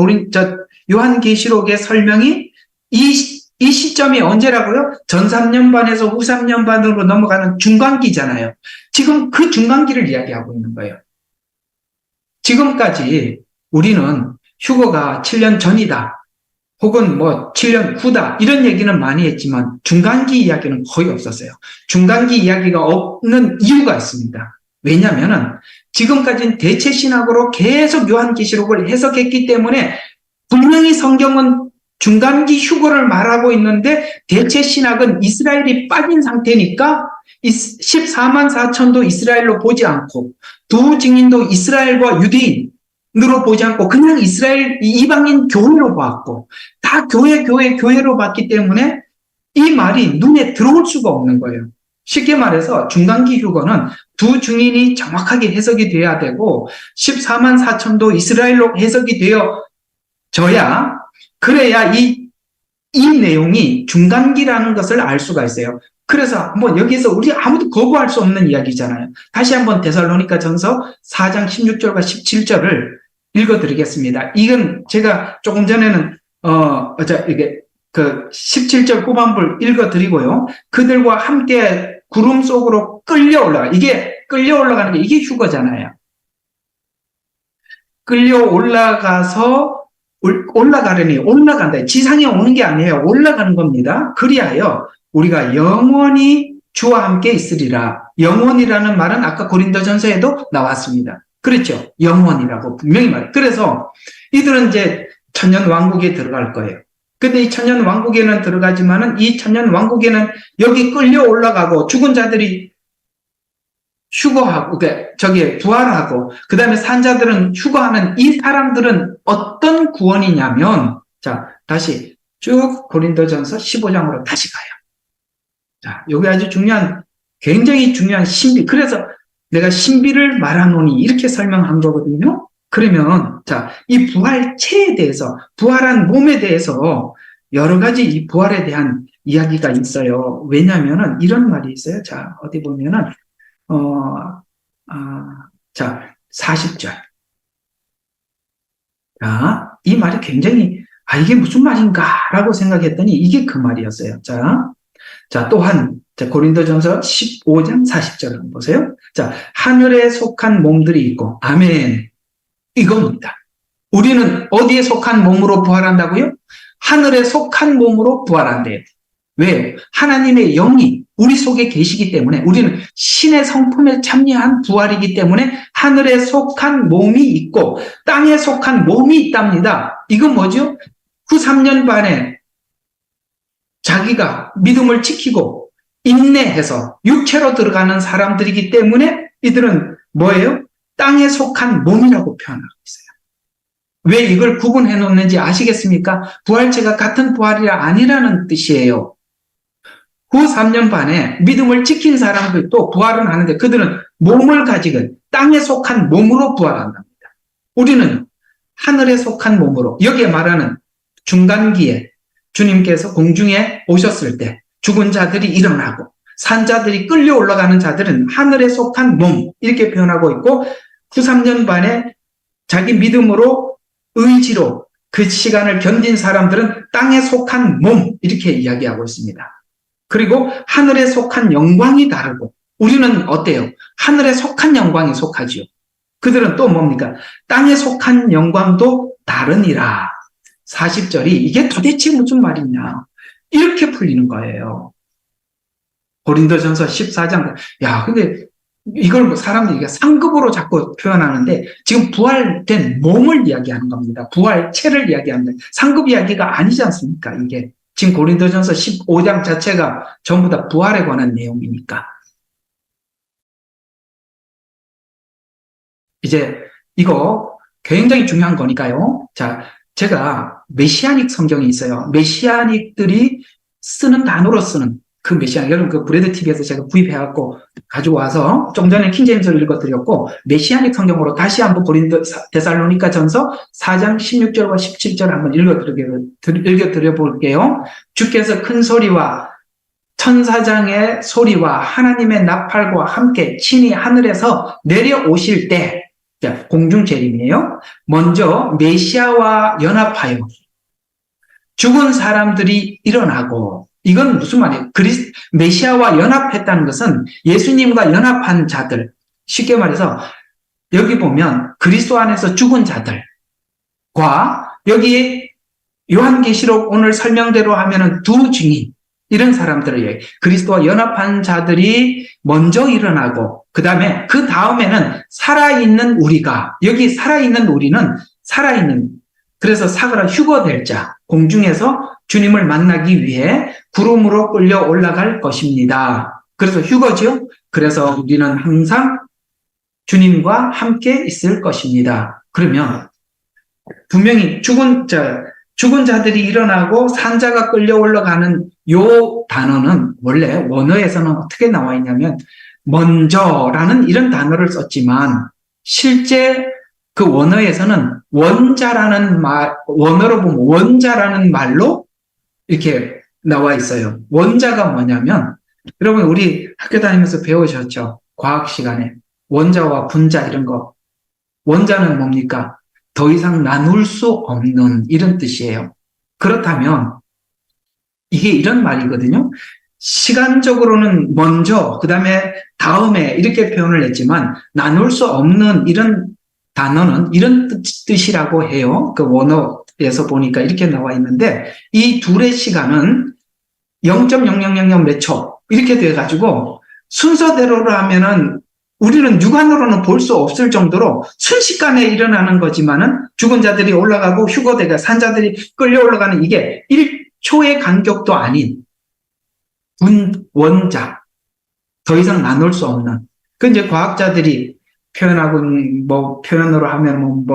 요한계시록의 설명이 이 시점이 언제라고요? 전 3년반에서 후 3년반으로 넘어가는 중간기잖아요. 지금 그 중간기를 이야기하고 있는 거예요. 지금까지 우리는 휴거가 7년 전이다, 혹은 7년 후다, 이런 얘기는 많이 했지만 중간기 이야기는 거의 없었어요. 중간기 이야기가 없는 이유가 있습니다. 왜냐하면 지금까지는 대체 신학으로 계속 요한계시록을 해석했기 때문에 분명히 성경은 중간기 휴거를 말하고 있는데 대체 신학은 이스라엘이 빠진 상태니까 14만 4천도 이스라엘로 보지 않고 두 증인도 이스라엘과 유대인으로 보지 않고 그냥 이스라엘 이방인 교회로 봤고 다 교회로 봤기 때문에 이 말이 눈에 들어올 수가 없는 거예요. 쉽게 말해서 중간기 휴거는 두 증인이 정확하게 해석이 돼야 되고 14만 4천도 이스라엘로 해석이 되어져야, 그래야 이 이 내용이 중간기라는 것을 알 수가 있어요. 그래서 한번 여기서 우리 아무도 거부할 수 없는 이야기잖아요. 다시 한번 데살로니가 전서 4장 16절과 17절을 읽어드리겠습니다. 이건 제가 조금 전에는, 이게, 17절 후반부를 읽어드리고요. 그들과 함께 구름 속으로 끌려 올라가. 이게 끌려 올라가는 게 이게 휴거잖아요. 끌려 올라가서 올라가려니 올라간다. 지상에 오는 게 아니에요. 올라가는 겁니다. 그리하여 우리가 영원히 주와 함께 있으리라. 영원이라는 말은 아까 고린도전서에도 나왔습니다. 그렇죠? 영원이라고 분명히 말해요. 그래서 이들은 이제 천년 왕국에 들어갈 거예요. 근데 이 천년 왕국에는 들어가지만은 이 천년 왕국에는 여기 끌려 올라가고 죽은 자들이 휴거하고, 부활하고, 그 다음에 산자들은 휴거하는 이 사람들은 어떤 구원이냐면, 자, 다시 쭉 고린도전서 15장으로 다시 가요. 자, 여기 아주 중요한, 굉장히 중요한 신비. 그래서 내가 신비를 말하노니 이렇게 설명한 거거든요. 그러면, 자, 이 부활체에 대해서, 부활한 몸에 대해서 여러 가지 이 부활에 대한 이야기가 있어요. 왜냐면은 이런 말이 있어요. 자, 어디 보면은, 자, 40절. 자, 이 말이 굉장히, 이게 무슨 말인가라고 생각했더니 이게 그 말이었어요. 자, 또한, 고린도전서 15장 40절을 한번 보세요. 자, 하늘에 속한 몸들이 있고, 아멘. 이겁니다. 우리는 어디에 속한 몸으로 부활한다고요? 하늘에 속한 몸으로 부활한대요. 왜요? 하나님의 영이 우리 속에 계시기 때문에 우리는 신의 성품에 참여한 부활이기 때문에 하늘에 속한 몸이 있고 땅에 속한 몸이 있답니다. 이건 뭐죠? 후 3년 반에 자기가 믿음을 지키고 인내해서 육체로 들어가는 사람들이기 때문에 이들은 뭐예요? 땅에 속한 몸이라고 표현하고 있어요. 왜 이걸 구분해 놓는지 아시겠습니까? 부활체가 같은 부활이라 아니라는 뜻이에요. 후 3년 반에 믿음을 지킨 사람들도 부활은 하는데 그들은 몸을 가지고 땅에 속한 몸으로 부활한답니다. 우리는 하늘에 속한 몸으로, 여기에 말하는 중간기에 주님께서 공중에 오셨을 때 죽은 자들이 일어나고 산자들이 끌려 올라가는 자들은 하늘에 속한 몸 이렇게 표현하고 있고 후 3년 반에 자기 믿음으로 의지로 그 시간을 견딘 사람들은 땅에 속한 몸 이렇게 이야기하고 있습니다. 그리고 하늘에 속한 영광이 다르고 우리는 어때요? 하늘에 속한 영광에 속하지요. 그들은 또 뭡니까? 땅에 속한 영광도 다르니라. 40절이 이게 도대체 무슨 말이냐? 이렇게 풀리는 거예요. 고린도전서 14장. 야, 근데 이걸 사람들이 상급으로 자꾸 표현하는데 지금 부활된 몸을 이야기하는 겁니다. 부활체를 이야기하는 거예요. 상급 이야기가 아니지 않습니까? 이게. 지금 고린도전서 15장 자체가 전부 다 부활에 관한 내용이니까. 이제 이거 굉장히 중요한 거니까요. 자, 제가 메시아닉 성경이 있어요. 메시아닉들이 쓰는 단어로 쓰는 그 메시아닉. 여러분 그 브레드 TV에서 제가 구입해갖고 가지고 와서 좀 전에 킹제임스를 읽어드렸고 메시아닉 성경으로 다시 한번 데살로니가 전서 4장 16절과 17절 한번 읽어드려볼게요. 주께서 큰 소리와 천사장의 소리와 하나님의 나팔과 함께 친히 하늘에서 내려오실 때 공중 재림이에요. 먼저 메시아와 연합하여 죽은 사람들이 일어나고 이건 무슨 말이에요? 메시아와 연합했다는 것은 예수님과 연합한 자들, 쉽게 말해서 여기 보면 그리스도 안에서 죽은 자들과 여기 요한계시록 오늘 설명대로 하면은 두 증인 이런 사람들을 그리스도와 연합한 자들이 먼저 일어나고 그 다음에는 살아있는 우리가 여기 살아있는 우리는 살아있는 그래서 사그라 휴거될 자 공중에서 주님을 만나기 위해 구름으로 끌려 올라갈 것입니다. 그래서 휴거죠. 그래서 우리는 항상 주님과 함께 있을 것입니다. 그러면 분명히 죽은 자들이 일어나고 산자가 끌려 올라가는 요 단어는 원래 원어에서는 어떻게 나와 있냐면 먼저라는 이런 단어를 썼지만 실제 그 원어에서는 원자라는 말, 원어로 보면 원자라는 말로 이렇게 나와 있어요. 원자가 뭐냐면, 여러분, 우리 학교 다니면서 배우셨죠? 과학 시간에. 원자와 분자 이런 거. 원자는 뭡니까? 더 이상 나눌 수 없는 이런 뜻이에요. 그렇다면, 이게 이런 말이거든요. 시간적으로는 먼저, 그 다음에 다음에 이렇게 표현을 했지만, 나눌 수 없는 이런 단어는 이런 뜻이라고 해요. 그 원어에서 보니까 이렇게 나와 있는데, 이 둘의 시간은 0.0000 몇 초, 이렇게 돼가지고, 순서대로로 하면은, 우리는 육안으로는 볼 수 없을 정도로 순식간에 일어나는 거지만은, 죽은 자들이 올라가고 휴거되가 산자들이 끌려 올라가는 이게 1초의 간격도 아닌, 원자, 더 이상 나눌 수 없는. 그 이제 과학자들이 표현하고, 뭐, 표현으로 하면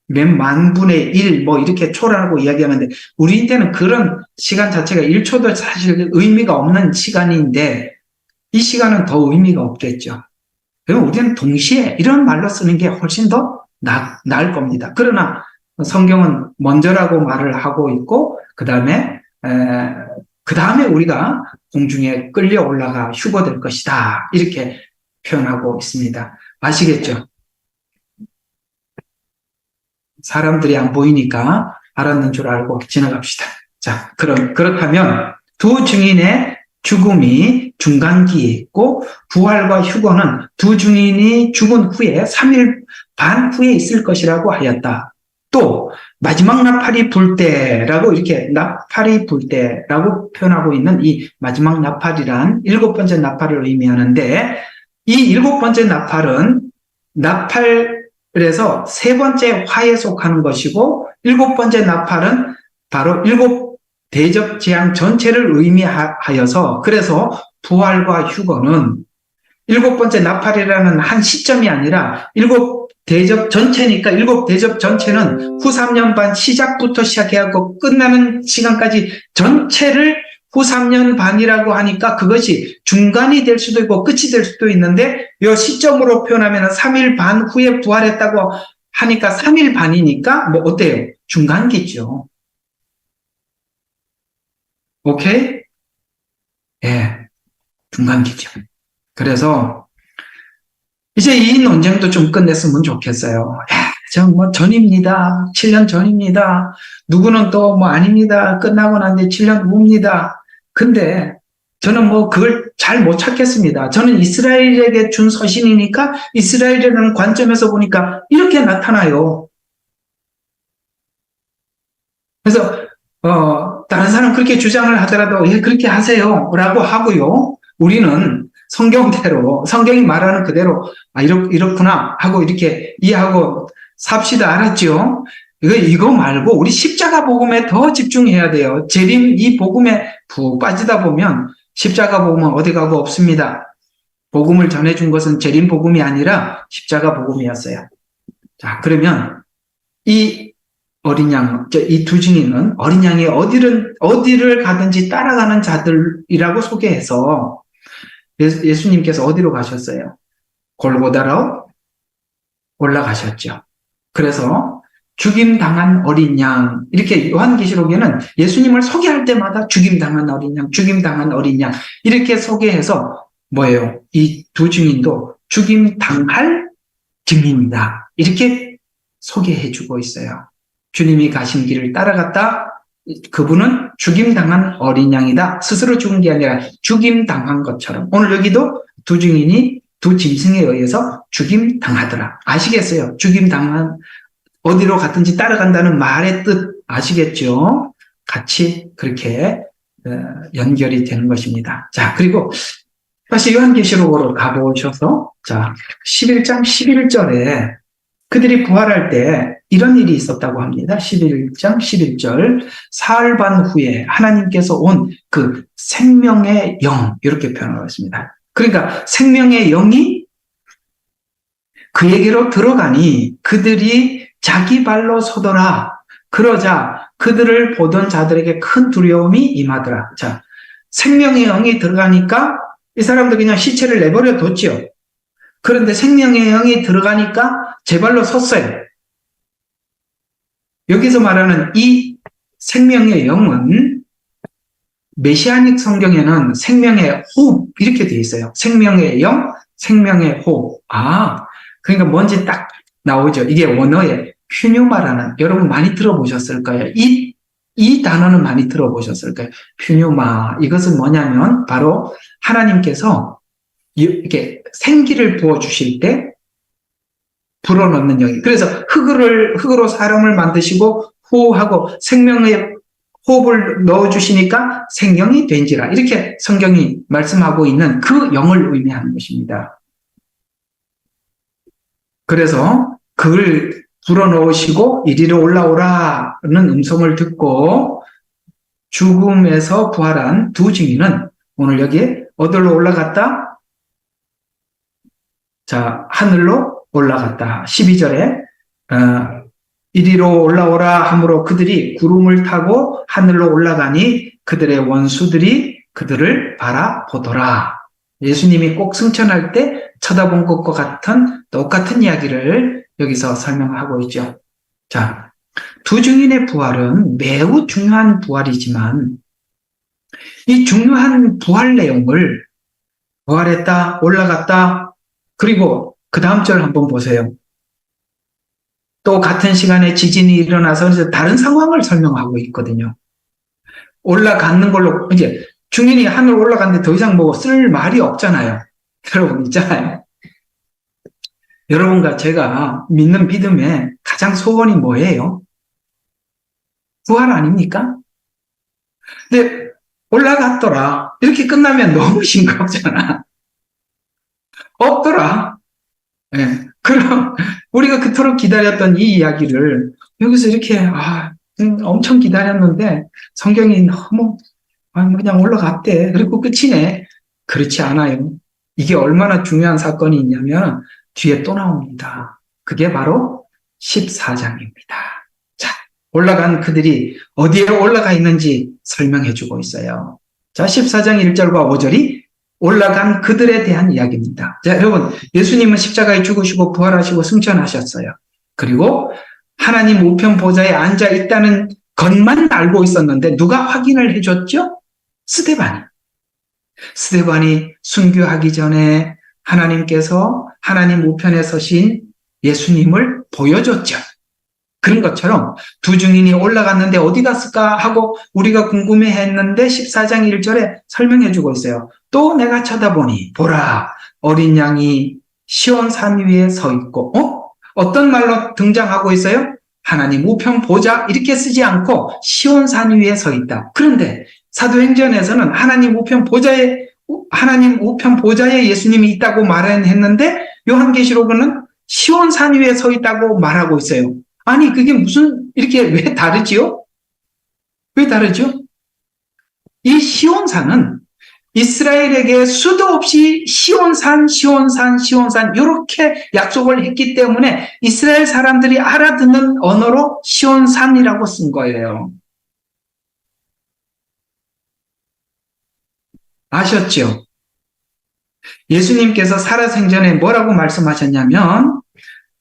몇 만분의 1, 뭐, 이렇게 초라하고 이야기하는데, 우리한테는 그런 시간 자체가 1초도 사실 의미가 없는 시간인데, 이 시간은 더 의미가 없겠죠. 그럼 우리는 동시에 이런 말로 쓰는 게 훨씬 더 나을 겁니다. 그러나 성경은 먼저라고 말을 하고 있고, 그 다음에 우리가 공중에 끌려 올라가 휴거될 것이다. 이렇게 표현하고 있습니다. 아시겠죠? 사람들이 안 보이니까 알았는 줄 알고 지나갑시다. 자, 그렇다면 두 증인의 죽음이 중간기에 있고 부활과 휴거는 두 증인이 죽은 후에 3일 반 후에 있을 것이라고 하였다. 또 마지막 나팔이 불 때라고 이렇게 나팔이 불 때라고 표현하고 있는 이 마지막 나팔이란 7번째 나팔을 의미하는데 이 7번째 나팔은 나팔에서 3번째 화에 속하는 것이고 7번째 나팔은 바로 7대접 재앙 전체를 의미하여서 그래서 부활과 휴거는 7번째 나팔이라는 한 시점이 아니라 7대접 전체니까 7대접 전체는 후 3년 반 시작부터 시작해갖고 끝나는 시간까지 전체를 후 3년 반이라고 하니까 그것이 중간이 될 수도 있고 끝이 될 수도 있는데 이 시점으로 표현하면 3일 반 후에 부활했다고 하니까 3일 반이니까 뭐 어때요? 중간기죠. 오케이? 예, 중간기죠. 그래서 이제 이 논쟁도 좀 끝냈으면 좋겠어요. 저 전입니다. 7년 전입니다. 누구는 또 뭐 아닙니다. 끝나고 난 뒤에 7년 후입니다. 근데 저는 뭐 그걸 잘 못 찾겠습니다. 저는 이스라엘에게 준 서신이니까 이스라엘이라는 관점에서 보니까 이렇게 나타나요. 그래서 다른 사람 그렇게 주장을 하더라도 예 그렇게 하세요 라고 하고요. 우리는 성경대로 성경이 말하는 그대로 이렇구나 하고 이렇게 이해하고 삽시다. 알았죠? 이거 말고 우리 십자가 복음에 더 집중해야 돼요. 재림 이 복음에 푹 빠지다 보면 십자가 복음은 어디 가고 없습니다. 복음을 전해준 것은 재림 복음이 아니라 십자가 복음이었어요. 자, 그러면 이 어린 양, 이 두 증인은 어린 양이 어디를 가든지 따라가는 자들이라고 소개해서 예수님께서 어디로 가셨어요? 골고다로 올라가셨죠. 그래서 죽임당한 어린 양, 이렇게 요한계시록에는 예수님을 소개할 때마다 죽임당한 어린 양, 죽임당한 어린 양, 이렇게 소개해서 뭐예요? 이 두 증인도 죽임당할 증인이다. 이렇게 소개해주고 있어요. 주님이 가신 길을 따라갔다. 그분은 죽임당한 어린 양이다. 스스로 죽은 게 아니라 죽임당한 것처럼. 오늘 여기도 두 증인이 두 짐승에 의해서 죽임당하더라. 아시겠어요? 죽임당한 어디로 갔든지 따라간다는 말의 뜻 아시겠죠? 같이 그렇게 연결이 되는 것입니다. 자, 그리고 다시 요한계시록으로 가보셔서 자, 11장 11절에 그들이 부활할 때 이런 일이 있었다고 합니다. 11장 11절 사흘 반 후에 하나님께서 온 그 생명의 영 이렇게 표현하고 있습니다. 그러니까 생명의 영이 그에게로 들어가니 그들이 자기 발로 서더라. 그러자 그들을 보던 자들에게 큰 두려움이 임하더라. 자, 생명의 영이 들어가니까 이 사람들 그냥 시체를 내버려 뒀죠. 그런데 생명의 영이 들어가니까 제 발로 섰어요. 여기서 말하는 이 생명의 영은 메시아닉 성경에는 생명의 호흡 이렇게 되어 있어요. 생명의 영, 생명의 호흡. 그러니까 뭔지 딱 나오죠. 이게 원어의 퓨뉴마라는, 여러분 많이 들어보셨을 거예요. 이 단어는 많이 들어보셨을 거예요. 퓨뉴마. 이것은 뭐냐면 바로 하나님께서 이렇게 생기를 부어주실 때 불어넣는 영이. 그래서 흙으로 사람을 만드시고 호흡하고 생명의 호흡을 넣어주시니까 생명이 된지라. 이렇게 성경이 말씀하고 있는 그 영을 의미하는 것입니다. 그래서 그걸 불어넣으시고 이리로 올라오라는 음성을 듣고 죽음에서 부활한 두 증인은 오늘 여기에 어디로 올라갔다? 자, 하늘로 올라갔다. 12절에 이리로 올라오라 하므로 그들이 구름을 타고 하늘로 올라가니 그들의 원수들이 그들을 바라보더라. 예수님이 꼭 승천할 때 쳐다본 것과 같은 똑같은 이야기를 여기서 설명하고 있죠. 자, 두 증인의 부활은 매우 중요한 부활이지만 이 중요한 부활 내용을 부활했다, 올라갔다, 그리고 그 다음 절 한번 보세요. 또 같은 시간에 지진이 일어나서 다른 상황을 설명하고 있거든요. 올라가는 걸로, 이제 증인이 하늘 올라갔는데 더 이상 뭐 쓸 말이 없잖아요. 여러분 있잖아요. 여러분과 제가 믿는 믿음의 가장 소원이 뭐예요? 부활 아닙니까? 근데 올라갔더라. 이렇게 끝나면 너무 싱겁잖아. 없더라. 네. 그럼 우리가 그토록 기다렸던 이 이야기를 여기서 이렇게 엄청 기다렸는데 성경이 너무 그냥 올라갔대. 그리고 끝이네. 그렇지 않아요. 이게 얼마나 중요한 사건이 있냐면 뒤에 또 나옵니다. 그게 바로 14장입니다. 자, 올라간 그들이 어디에 올라가 있는지 설명해 주고 있어요. 자, 14장 1절과 5절이 올라간 그들에 대한 이야기입니다. 자, 여러분, 예수님은 십자가에 죽으시고 부활하시고 승천하셨어요. 그리고 하나님 우편 보좌에 앉아 있다는 것만 알고 있었는데 누가 확인을 해줬죠? 스데반이 순교하기 전에 하나님께서 하나님 우편에 서신 예수님을 보여줬죠. 그런 것처럼 두 증인이 올라갔는데 어디 갔을까 하고 우리가 궁금해했는데 14장 1절에 설명해주고 있어요. 또 내가 쳐다보니 보라 어린 양이 시온산 위에 서 있고 어떤 말로 등장하고 있어요? 하나님 우편 보좌 이렇게 쓰지 않고 시온산 위에 서 있다. 그런데 사도행전에서는 하나님 우편 보좌에 예수님이 있다고 말했는데 요한계시록은 시온산 위에 서 있다고 말하고 있어요. 아니 그게 무슨 이렇게 왜 다르지요? 왜 다르죠? 이 시온산은 이스라엘에게 수도 없이 시온산 이렇게 약속을 했기 때문에 이스라엘 사람들이 알아듣는 언어로 시온산이라고 쓴 거예요. 아셨죠? 예수님께서 살아생전에 뭐라고 말씀하셨냐면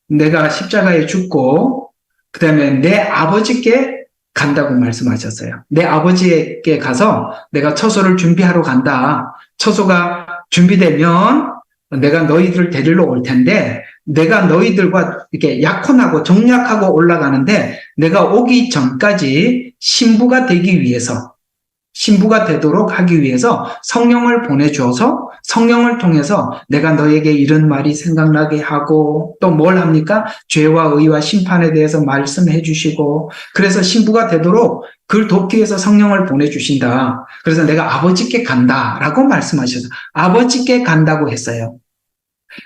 내가 십자가에 죽고 그 다음에 내 아버지께 간다고 말씀하셨어요. 내 아버지에게 가서 내가 처소를 준비하러 간다. 처소가 준비되면 내가 너희들을 데리러 올 텐데 내가 너희들과 이렇게 약혼하고 정약하고 올라가는데 내가 오기 전까지 신부가 되도록 하기 위해서 성령을 보내주어서 성령을 통해서 내가 너에게 이런 말이 생각나게 하고 또 뭘 합니까? 죄와 의와 심판에 대해서 말씀해 주시고 그래서 신부가 되도록 그를 돕기 위해서 성령을 보내주신다. 그래서 내가 아버지께 간다라고 말씀하셔서 아버지께 간다고 했어요.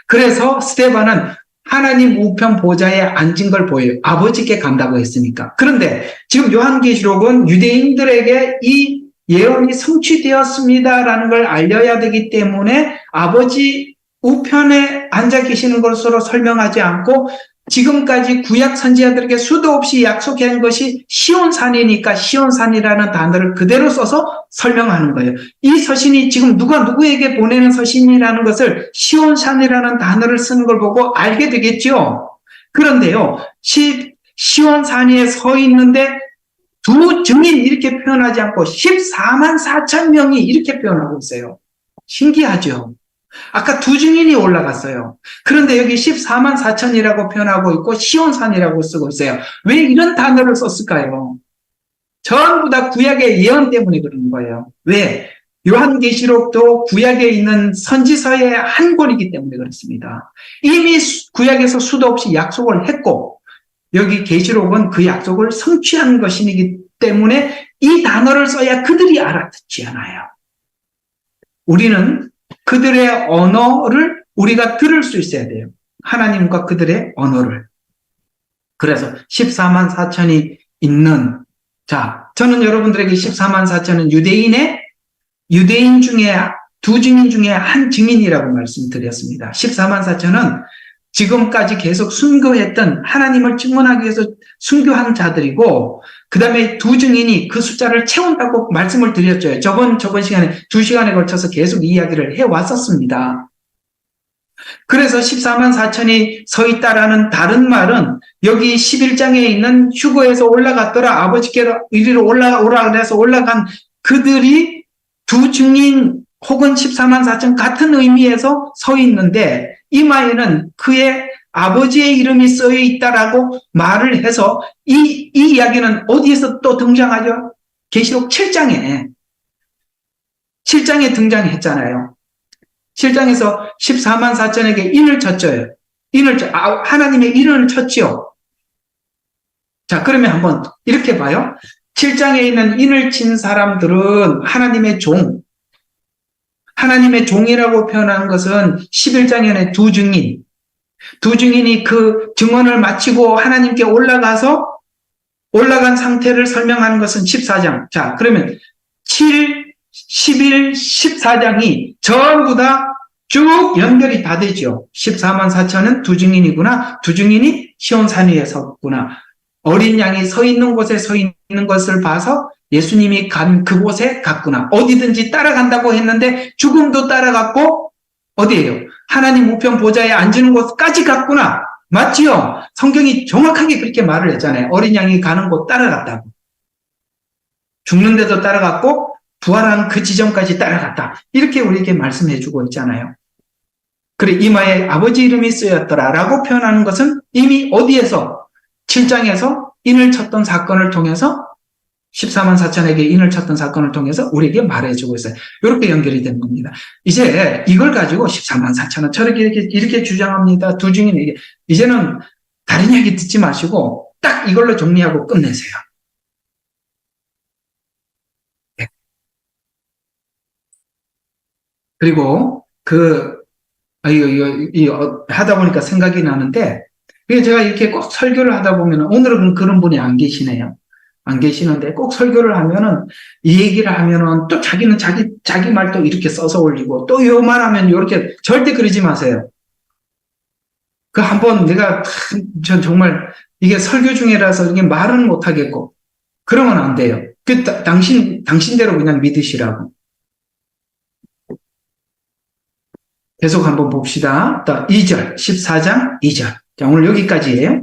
그래서 스데반은 하나님 우편 보좌에 앉은 걸 보여요. 아버지께 간다고 했으니까. 그런데 지금 요한계시록은 유대인들에게 이 예언이 성취되었습니다라는 걸 알려야 되기 때문에 아버지 우편에 앉아 계시는 것으로 설명하지 않고 지금까지 구약 선지자들에게 수도 없이 약속한 것이 시온산이니까 시온산이라는 단어를 그대로 써서 설명하는 거예요. 이 서신이 지금 누가 누구에게 보내는 서신이라는 것을 시온산이라는 단어를 쓰는 걸 보고 알게 되겠죠. 그런데요, 시온산 위에 서 있는데 두 증인 이렇게 표현하지 않고 14만 4천 명이 이렇게 표현하고 있어요. 신기하죠? 아까 두 증인이 올라갔어요. 그런데 여기 14만 4천이라고 표현하고 있고 시온산이라고 쓰고 있어요. 왜 이런 단어를 썼을까요? 전부 다 구약의 예언 때문에 그런 거예요. 왜? 요한계시록도 구약에 있는 선지서의 한 권이기 때문에 그렇습니다. 이미 구약에서 수도 없이 약속을 했고 여기 계시록은 그 약속을 성취한 것이기 때문에 이 단어를 써야 그들이 알아듣지 않아요. 우리는 그들의 언어를 우리가 들을 수 있어야 돼요. 하나님과 그들의 언어를. 그래서 14만 4천이 있는, 자, 저는 여러분들에게 14만 4천은 유대인 중에 두 증인 중에 한 증인이라고 말씀드렸습니다. 14만 4천은 지금까지 계속 순교했던 하나님을 증언하기 위해서 순교한 자들이고 그 다음에 두 증인이 그 숫자를 채운다고 말씀을 드렸죠. 저번 시간에 2시간에 걸쳐서 계속 이야기를 해왔었습니다. 그래서 14만 4천이 서 있다라는 다른 말은 여기 11장에 있는 휴거에서 올라갔더라 아버지께로 이리로 올라오라 그래서 올라간 그들이 두 증인 혹은 14만 4천 같은 의미에서 서 있는데 이마에는 그의 아버지의 이름이 쓰여 있다라고 말을 해서 이 이야기는 어디에서 또 등장하죠? 계시록 7장에 등장했잖아요. 7장에서 14만 4천에게 인을 쳤죠. 하나님의 인을 쳤지요. 자, 그러면 한번 이렇게 봐요. 7장에 있는 인을 친 사람들은 하나님의 종이라고 표현한 것은 11장에는 두 증인이 그 증언을 마치고 하나님께 올라간 상태를 설명하는 것은 14장. 자, 그러면 7, 11, 14장이 전부 다 쭉 연결이 다 되죠. 14만 4천은 두 증인이구나. 두 증인이 시온산 위에 섰구나. 어린 양이 서 있는 곳에 서 있는 것을 봐서 예수님이 간 그곳에 갔구나. 어디든지 따라간다고 했는데 죽음도 따라갔고 어디예요? 하나님 우편 보좌에 앉는 곳까지 갔구나. 맞지요? 성경이 정확하게 그렇게 말을 했잖아요. 어린 양이 가는 곳 따라갔다고. 죽는 데도 따라갔고 부활한 그 지점까지 따라갔다. 이렇게 우리에게 말씀해 주고 있잖아요. 그래 이마에 아버지 이름이 쓰였더라라고 표현하는 것은 이미 어디에서 7장에서 인을 쳤던 사건을 통해서 14만 4천에게 인을 쳤던 사건을 통해서 우리에게 말해주고 있어요. 이렇게 연결이 된 겁니다. 이제 이걸 가지고 14만 4천은 저렇게 이렇게 주장합니다. 두 증인에게 이제는 다른 이야기 듣지 마시고 딱 이걸로 정리하고 끝내세요. 네. 그리고 하다 보니까 생각이 나는데 제가 이렇게 꼭 설교를 하다 보면 오늘은 그런 분이 안 계시네요. 안 계시는데 꼭 설교를 하면은 이 얘기를 하면은 또 자기는 자기 말도 이렇게 써서 올리고 또 요 말하면 이렇게 절대 그러지 마세요. 그 한번 내가 전 정말 이게 설교 중이라서 이게 말은 못 하겠고 그러면 안 돼요. 당신대로 그냥 믿으시라고. 계속 한번 봅시다. 2절, 14장 2절. 자, 오늘 여기까지예요.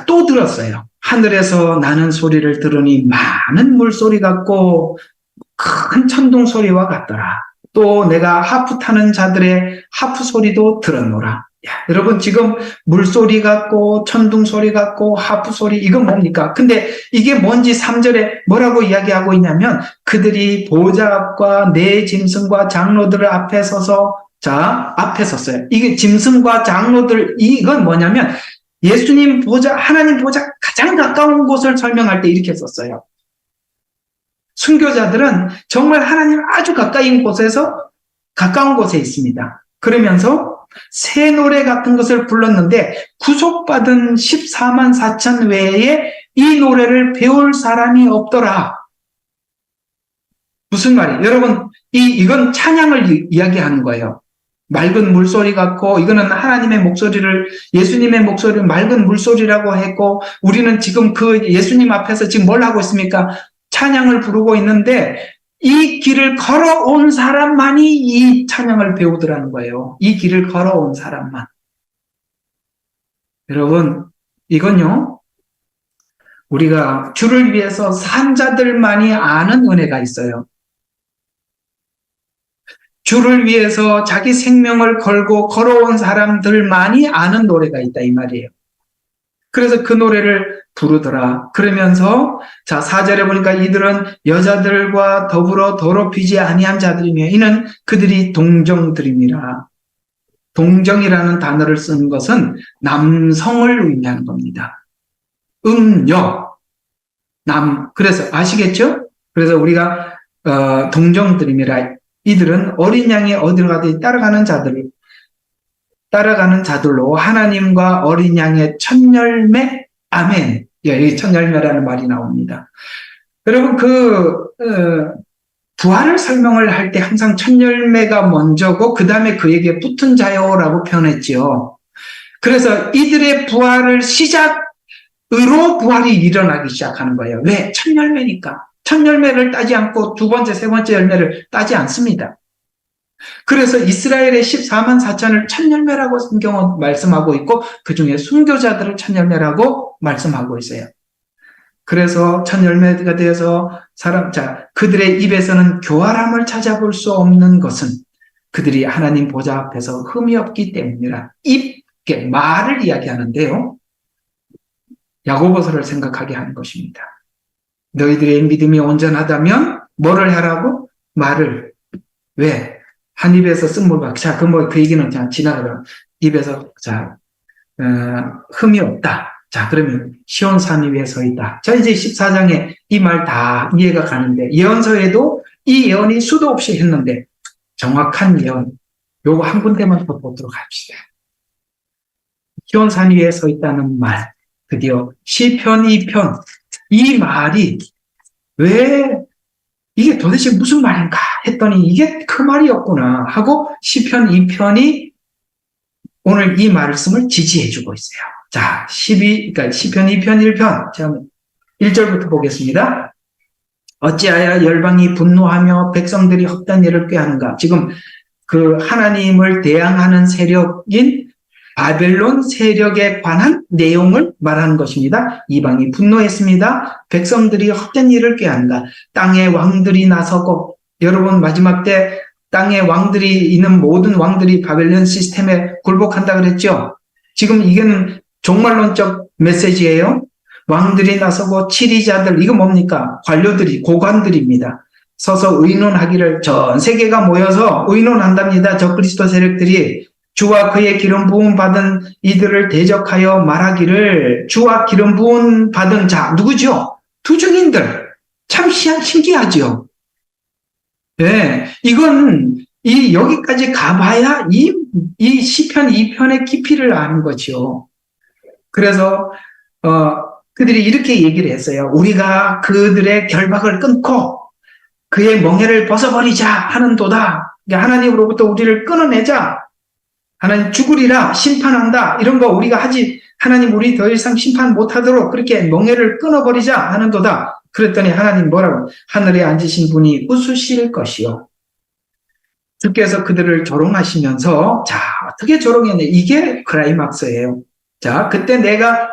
또 들었어요. 하늘에서 나는 소리를 들으니 많은 물소리 같고 큰 천둥 소리와 같더라. 또 내가 하프 타는 자들의 하프 소리도 들었노라. 야, 여러분 지금 물소리 같고 천둥 소리 같고 하프 소리 이건 뭡니까? 근데 이게 뭔지 3절에 뭐라고 이야기하고 있냐면 그들이 보좌 앞과 네 짐승과 장로들 앞에 섰어요. 이게 짐승과 장로들 이건 뭐냐면 예수님 보좌, 하나님 보좌 가장 가까운 곳을 설명할 때 이렇게 썼어요. 순교자들은 정말 하나님 아주 가까운 곳에 있습니다. 그러면서 새 노래 같은 것을 불렀는데 구속받은 14만 4천 외에 이 노래를 배울 사람이 없더라. 무슨 말이에요? 여러분, 이건 찬양을 이야기하는 거예요. 맑은 물소리 같고 이거는 하나님의 목소리를 예수님의 목소리를 맑은 물소리라고 했고 우리는 지금 그 예수님 앞에서 지금 뭘 하고 있습니까? 찬양을 부르고 있는데 이 길을 걸어온 사람만이 이 찬양을 배우더라는 거예요. 이 길을 걸어온 사람만. 여러분 이건요 우리가 주를 위해서 산 자들만이 아는 은혜가 있어요. 주를 위해서 자기 생명을 걸고 걸어온 사람들만이 아는 노래가 있다 이 말이에요. 그래서 그 노래를 부르더라. 그러면서 자 4절에 보니까 이들은 여자들과 더불어 더럽히지 아니한 자들이며 이는 그들이 동정들입니다. 동정이라는 단어를 쓴 것은 남성을 의미하는 겁니다. 음녀, 그래서 아시겠죠? 그래서 우리가 동정들입니다. 이들은 어린 양이 어디로 가든지 따라가는 자들로 하나님과 어린 양의 첫열매, 아멘. 여기 첫열매라는 말이 나옵니다. 여러분, 부활을 설명을 할 때 항상 첫열매가 먼저고, 그 다음에 그에게 붙은 자요라고 표현했지요. 그래서 이들의 부활을 시작으로 부활이 일어나기 시작하는 거예요. 왜? 첫열매니까. 첫열매를 따지 않고 두 번째, 세 번째 열매를 따지 않습니다. 그래서 이스라엘의 14만 4천을 첫열매라고 성경은 말씀하고 있고 그 중에 순교자들을 첫열매라고 말씀하고 있어요. 그래서 첫열매가 되어서 그들의 입에서는 교활함을 찾아볼 수 없는 것은 그들이 하나님 보좌 앞에서 흠이 없기 때문이라. 말을 이야기하는데요. 야고보서를 생각하게 하는 것입니다. 너희들의 믿음이 온전하다면 뭐를 하라고? 말을. 왜? 한 입에서 쓴물박. 자, 그 얘기는 그냥 지나가요. 입에서, 흠이 없다. 자, 그러면 시온산 위에 서 있다. 자, 이제 14장에 이 말 다 이해가 가는데, 예언서에도 이 예언이 수도 없이 했는데, 정확한 예언. 요거 한 군데만 더 보도록 합시다. 시온산 위에 서 있다는 말. 드디어 시편 2편. 이 말이 왜 이게 도대체 무슨 말인가 했더니 이게 그 말이었구나 하고 시편 2편이 오늘 이 말씀을 지지해주고 있어요. 자, 그러니까 시편 2편 1편. 자, 1절부터 보겠습니다. 어찌하여 열방이 분노하며 백성들이 헛된 일을 꾀하는가. 지금 그 하나님을 대항하는 세력인 바벨론 세력에 관한 내용을 말하는 것입니다. 이방이 분노했습니다. 백성들이 헛된 일을 꾀한다. 땅의 왕들이 나서고, 여러분 마지막 때 땅의 왕들이 있는 모든 왕들이 바벨론 시스템에 굴복한다 그랬죠. 지금 이게는 종말론적 메시지예요. 왕들이 나서고 치리자들, 이거 뭡니까? 관료들이, 고관들입니다. 서서 의논하기를, 전 세계가 모여서 의논한답니다. 저 그리스도 세력들이 주와 그의 기름 부음 받은 이들을 대적하여 말하기를, 주와 기름 부음 받은 자 누구죠? 두 증인들. 참 신기하죠. 네, 이건 여기까지 가봐야 이 시편 2편의 깊이를 아는 거죠. 그래서 그들이 이렇게 얘기를 했어요. 우리가 그들의 결박을 끊고 그의 멍에를 벗어버리자 하는도다. 하나님으로부터 우리를 끊어내자. 하나님 죽으리라, 심판한다, 이런 거 우리가 하나님 우리 더 이상 심판 못하도록 그렇게 멍에를 끊어버리자 하는도다. 그랬더니 하나님 뭐라고? 하늘에 앉으신 분이 웃으실 것이요. 주께서 그들을 조롱하시면서, 자, 어떻게 조롱했냐? 이게 클라이막스예요. 자, 그때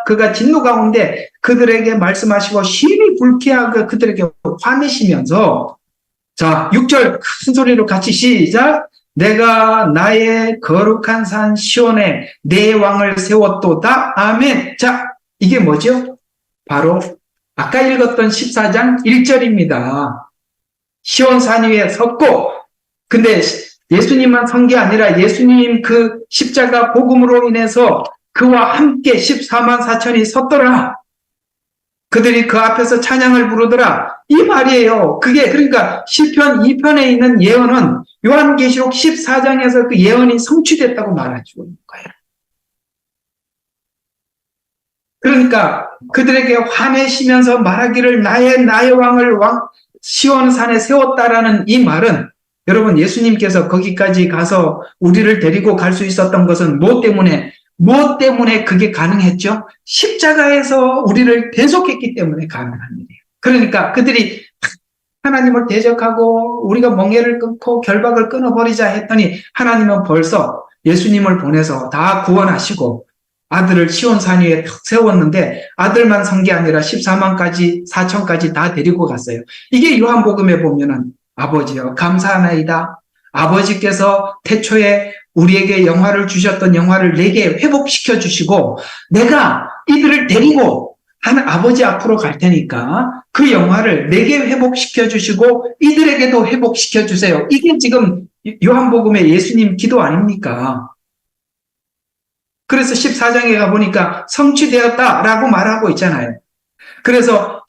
그가 진노 가운데 그들에게 말씀하시고 심히 불쾌하게 그들에게 화내시면서, 자, 6절 큰 소리로 같이 시작. 내가 나의 거룩한 산 시온에 내 왕을 세웠도다. 아멘. 자, 이게 뭐죠? 바로 아까 읽었던 14장 1절입니다. 시온산 위에 섰고, 근데 예수님만 선 게 아니라 예수님 그 십자가 복음으로 인해서 그와 함께 14만 4천이 섰더라. 그들이 그 앞에서 찬양을 부르더라. 이 말이에요. 그게 그러니까 시편 2편에 있는 예언은 요한계시록 14장에서 그 예언이 성취됐다고 말해주고 있는 거예요. 그러니까 그들에게 화내시면서 말하기를 나의 왕을 시온산에 세웠다라는 이 말은, 여러분 예수님께서 거기까지 가서 우리를 데리고 갈 수 있었던 것은 무엇 때문에 그게 가능했죠? 십자가에서 우리를 대속했기 때문에 가능한 일이에요. 그러니까 그들이 하나님을 대적하고 우리가 멍에를 끊고 결박을 끊어버리자 했더니 하나님은 벌써 예수님을 보내서 다 구원하시고 아들을 시온산 위에 탁 세웠는데 아들만 산 게 아니라 14만까지 4천까지 다 데리고 갔어요. 이게 요한복음에 보면은 아버지여 감사하나이다. 아버지께서 태초에 우리에게 영화를 주셨던 영화를 내게 회복시켜 주시고 내가 이들을 데리고 한 아버지 앞으로 갈 테니까 그 영화를 내게 회복시켜 주시고 이들에게도 회복시켜 주세요. 이게 지금 요한복음의 예수님 기도 아닙니까? 그래서 14장에 가보니까 성취되었다라고 말하고 있잖아요. 그래서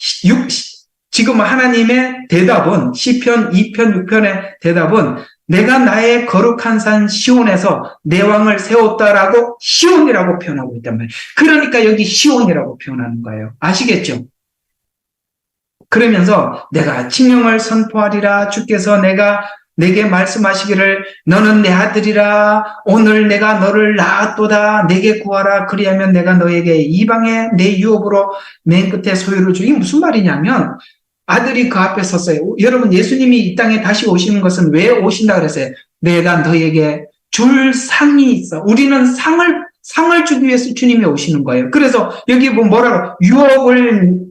지금 하나님의 대답은 시편 2편 6편의 대답은 내가 나의 거룩한 산 시온에서 내 왕을 세웠다라고 시온이라고 표현하고 있단 말이에요. 그러니까 여기 시온이라고 표현하는 거예요. 아시겠죠? 그러면서 내가 칭령을 선포하리라. 주께서 내게 말씀하시기를 너는 내 아들이라. 오늘 내가 너를 낳았도다. 내게 구하라. 그리하면 내가 너에게 이방의 내 유업으로 맨 끝에 소유를 주기. 무슨 말이냐면 아들이 그 앞에 섰어요. 여러분 예수님이 이 땅에 다시 오시는 것은 왜 오신다 그랬어요? 내가 너에게 줄 상이 있어. 우리는 상을 주기 위해서 주님이 오시는 거예요. 그래서 여기 뭐라고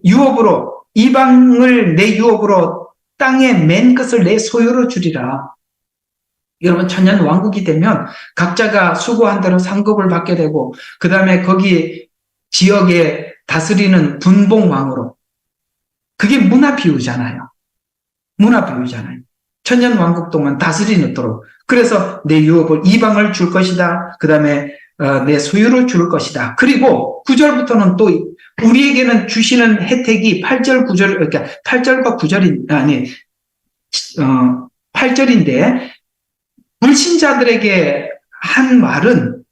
유업으로 이방을 내 유업으로 땅의 맨 끝을 내 소유로 주리라. 여러분 천년 왕국이 되면 각자가 수고한 대로 상급을 받게 되고 그 다음에 거기 지역에 다스리는 분봉왕으로 그게 문화 비유잖아요. 문화 비유잖아요. 천년 왕국 동안 다스리도록. 그래서 내 유업을 이방을 줄 것이다. 그 다음에 내 소유를 줄 것이다. 그리고 9절부터는 또 우리에게는 주시는 혜택이 8절 9절 그러니까 8절과 9절이 아니 8절인데 불신자들에게 한 말은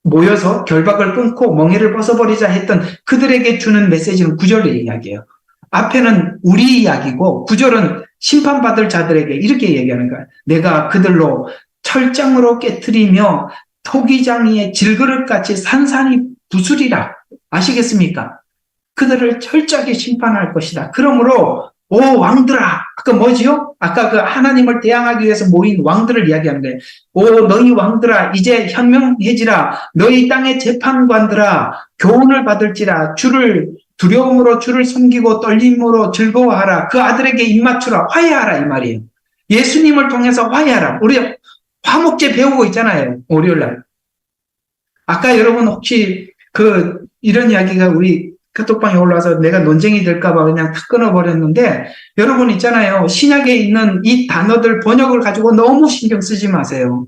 모여서 결박을 끊고 멍에를 벗어버리자 했던 그들에게 주는 메시지는 9절의 이야기예요. 앞에는 우리 이야기고 9절은 심판받을 자들에게 이렇게 얘기하는 거예요. 내가 그들로 철장으로 깨트리며 토기장이의 질그릇같이 산산이 부수리라. 아시겠습니까? 그들을 철저하게 심판할 것이다. 그러므로 오 왕들아, 아까 뭐지요? 아까 그 하나님을 대항하기 위해서 모인 왕들을 이야기하는데 오 너희 왕들아 이제 현명해지라. 너희 땅의 재판관들아 교훈을 받을지라. 두려움으로 주를 섬기고 떨림으로 즐거워하라. 그 아들에게 입맞추라. 화해하라 이 말이에요. 예수님을 통해서 화해하라. 우리 화목제 배우고 있잖아요. 월요일날. 아까 여러분 혹시 이런 이야기가 우리 카톡방에 올라와서 내가 논쟁이 될까봐 그냥 탁 끊어버렸는데 여러분 있잖아요. 신약에 있는 이 단어들 번역을 가지고 너무 신경 쓰지 마세요.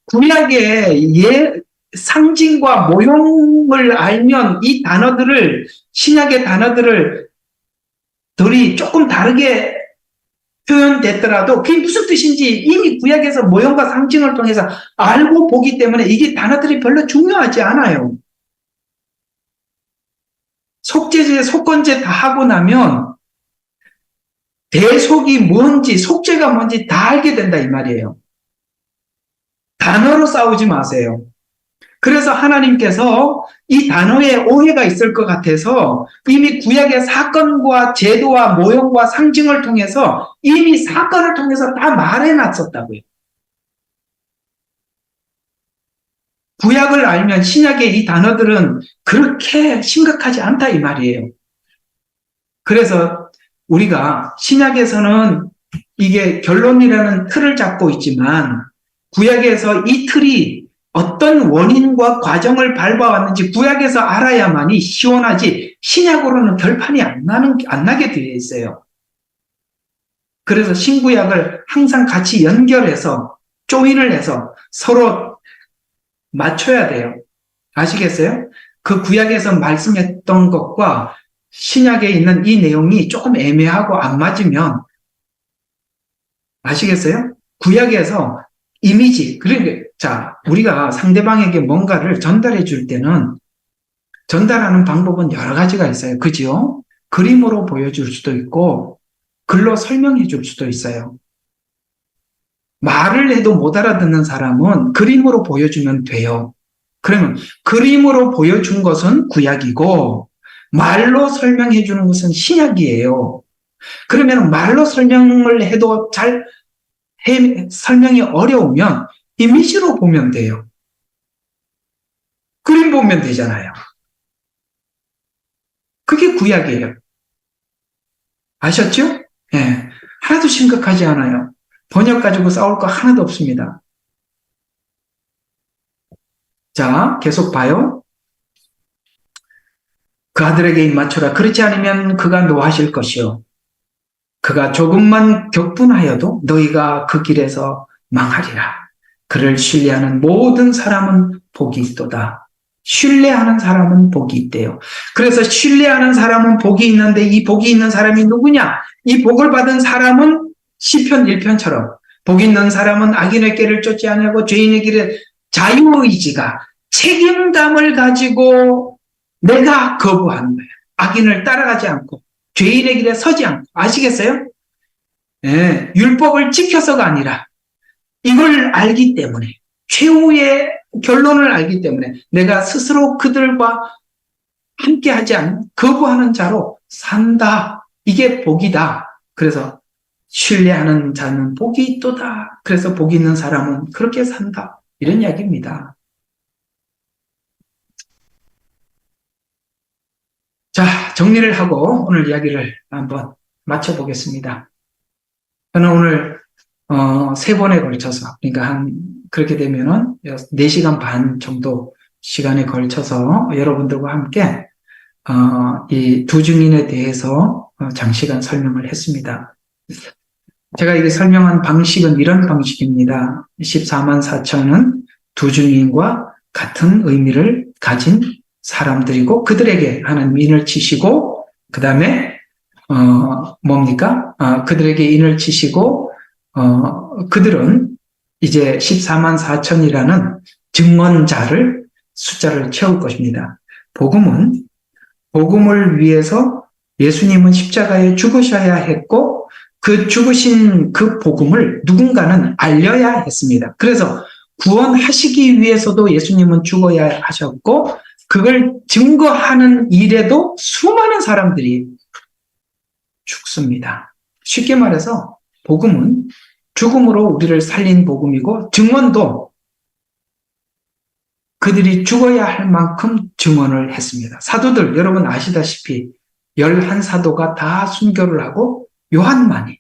구약의 상징과 모형을 알면 이 단어들을 신약의 단어들을 들이 조금 다르게 표현됐더라도 그게 무슨 뜻인지 이미 구약에서 모형과 상징을 통해서 알고 보기 때문에 이게 단어들이 별로 중요하지 않아요. 속죄제, 속건제 다 하고 나면 대속이 뭔지, 속죄가 뭔지 다 알게 된다 이 말이에요. 단어로 싸우지 마세요. 그래서 하나님께서 이 단어에 오해가 있을 것 같아서 이미 구약의 사건과 제도와 모형과 상징을 통해서 이미 사건을 통해서 다 말해놨었다고요. 구약을 알면 신약의 이 단어들은 그렇게 심각하지 않다 이 말이에요. 그래서 우리가 신약에서는 이게 결론이라는 틀을 잡고 있지만 구약에서 이 틀이 어떤 원인과 과정을 밟아왔는지 구약에서 알아야만이 시원하지 신약으로는 결판이 안 나게 되어 있어요. 그래서 신구약을 항상 같이 연결해서 조인을 해서 서로 맞춰야 돼요. 아시겠어요? 그 구약에서 말씀했던 것과 신약에 있는 이 내용이 조금 애매하고 안 맞으면 아시겠어요? 구약에서 이미지, 그러니까 자, 우리가 상대방에게 뭔가를 전달해 줄 때는 전달하는 방법은 여러 가지가 있어요. 그죠? 그림으로 보여줄 수도 있고 글로 설명해 줄 수도 있어요. 말을 해도 못 알아듣는 사람은 그림으로 보여주면 돼요. 그러면 그림으로 보여준 것은 구약이고 말로 설명해 주는 것은 신약이에요. 그러면 말로 설명을 해도 설명이 어려우면 이미지로 보면 돼요. 그림 보면 되잖아요. 그게 구약이에요. 아셨죠? 예. 하나도 심각하지 않아요. 번역 가지고 싸울 거 하나도 없습니다. 자, 계속 봐요. 그 아들에게 입 맞춰라. 그렇지 않으면 그가 노하실 것이요. 그가 조금만 격분하여도 너희가 그 길에서 망하리라. 그를 신뢰하는 모든 사람은 복이 있도다. 신뢰하는 사람은 복이 있대요. 그래서 신뢰하는 사람은 복이 있는데 이 복이 있는 사람이 누구냐? 이 복을 받은 사람은 시편 1편처럼 복 있는 사람은 악인의 길을 쫓지 아니하고 죄인의 길에 자유의지가 책임감을 가지고 내가 거부하는 거예요. 악인을 따라가지 않고 죄인의 길에 서지 않고. 아시겠어요? 예, 율법을 지켜서가 아니라 이걸 알기 때문에, 최후의 결론을 알기 때문에 내가 스스로 그들과 함께하지 않는, 거부하는 자로 산다. 이게 복이다. 그래서 신뢰하는 자는 복이 있도다. 그래서 복 있는 사람은 그렇게 산다. 이런 이야기입니다. 자, 정리를 하고 오늘 이야기를 한번 마쳐보겠습니다. 저는 오늘 3번에 걸쳐서, 그러니까 그렇게 되면은 4시간 반 정도 시간에 걸쳐서 여러분들과 함께 이 두 증인에 대해서 장시간 설명을 했습니다. 제가 이게 설명한 방식은 이런 방식입니다. 14만 4천은 두 증인과 같은 의미를 가진 사람들이고 그들에게 하나님 인을 치시고 그 다음에 뭡니까? 그들에게 인을 치시고 그들은 이제 14만 4천이라는 증언자를 숫자를 채울 것입니다. 복음을 위해서 예수님은 십자가에 죽으셔야 했고 그 죽으신 그 복음을 누군가는 알려야 했습니다. 그래서 구원하시기 위해서도 예수님은 죽어야 하셨고 그걸 증거하는 일에도 수많은 사람들이 죽습니다. 쉽게 말해서 복음은 죽음으로 우리를 살린 복음이고 증언도 그들이 죽어야 할 만큼 증언을 했습니다. 사도들 여러분 아시다시피 11사도가 다 순교를 하고 요한만이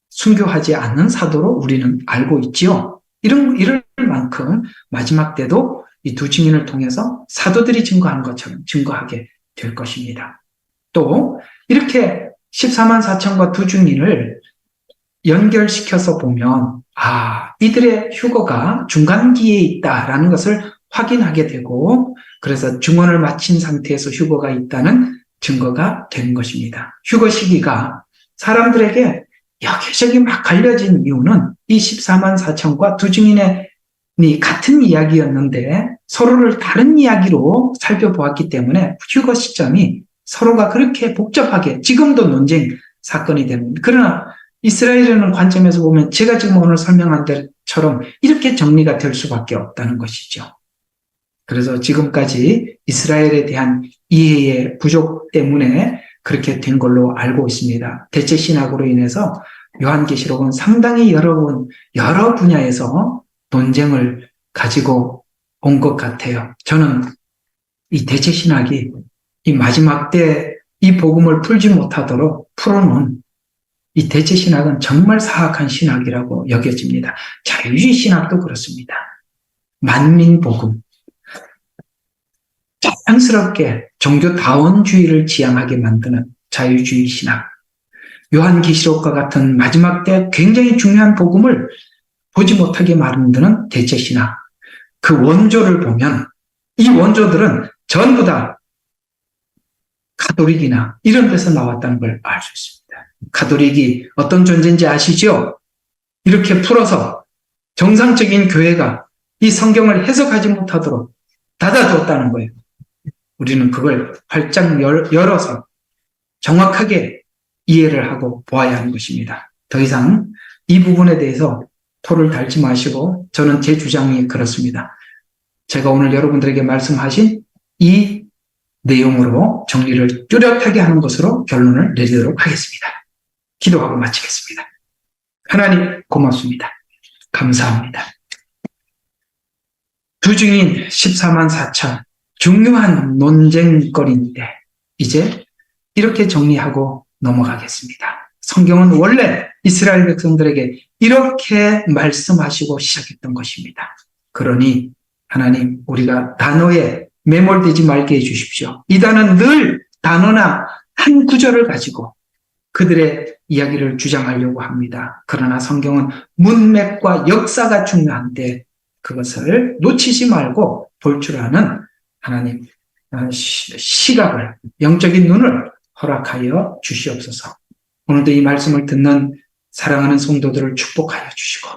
순교하지 않는 사도로 우리는 알고 있지요. 이럴 만큼 마지막 때도 이 두 증인을 통해서 사도들이 증거한 것처럼 증거하게 될 것입니다. 또 이렇게 14만 4천과 두 증인을 연결시켜서 보면 이들의 휴거가 중간기에 있다라는 것을 확인하게 되고 그래서 증언을 마친 상태에서 휴거가 있다는 증거가 되는 것입니다. 휴거 시기가 사람들에게 여기저기 막 갈려진 이유는 이 14만 4천과 두 증인의 같은 이야기였는데 서로를 다른 이야기로 살펴보았기 때문에 휴거 시점이 서로가 그렇게 복잡하게 지금도 논쟁 사건이 됩니다. 그러나 이스라엘이라는 관점에서 보면 제가 지금 오늘 설명한 것처럼 이렇게 정리가 될 수밖에 없다는 것이죠. 그래서 지금까지 이스라엘에 대한 이해의 부족 때문에 그렇게 된 걸로 알고 있습니다. 대체 신학으로 인해서 요한계시록은 상당히 여러 분야에서 논쟁을 가지고 온 것 같아요. 저는 이 대체 신학이 이 마지막 때 이 복음을 풀지 못하도록 풀어놓은 이 대체 신학은 정말 사악한 신학이라고 여겨집니다. 자유주의 신학도 그렇습니다. 만민 복음, 자연스럽게 종교다원주의를 지향하게 만드는 자유주의 신학, 요한계시록과 같은 마지막 때 굉장히 중요한 복음을 보지 못하게 만드는 대체 신학. 그 원조를 보면 이 원조들은 전부 다 가톨릭이나 이런 데서 나왔다는 걸 알 수 있습니다. 가톨릭이 어떤 존재인지 아시죠? 이렇게 풀어서 정상적인 교회가 이 성경을 해석하지 못하도록 닫아두었다는 거예요. 우리는 그걸 활짝 열어서 정확하게 이해를 하고 보아야 하는 것입니다. 더 이상 이 부분에 대해서 토를 달지 마시고 저는 제 주장이 그렇습니다. 제가 오늘 여러분들에게 말씀하신 이 내용으로 정리를 뚜렷하게 하는 것으로 결론을 내리도록 하겠습니다. 기도하고 마치겠습니다. 하나님 고맙습니다. 감사합니다. 두 증인 14만 4천 중요한 논쟁거리인데 이제 이렇게 정리하고 넘어가겠습니다. 성경은 원래 이스라엘 백성들에게 이렇게 말씀하시고 시작했던 것입니다. 그러니 하나님, 우리가 단어에 매몰되지 말게 해주십시오. 이 단어는 늘 단어나 한 구절을 가지고 그들의 이야기를 주장하려고 합니다. 그러나 성경은 문맥과 역사가 중요한데 그것을 놓치지 말고 볼 줄 아는 하나님 시각을, 영적인 눈을 허락하여 주시옵소서. 오늘도 이 말씀을 듣는 사랑하는 성도들을 축복하여 주시고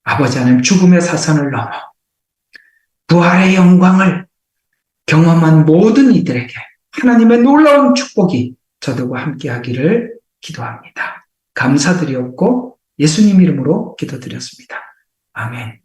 아버지 하나님, 죽음의 사선을 넘어 부활의 영광을 경험한 모든 이들에게 하나님의 놀라운 축복이 저들과 함께하기를 기도합니다. 감사드리옵고 예수님 이름으로 기도드렸습니다. 아멘.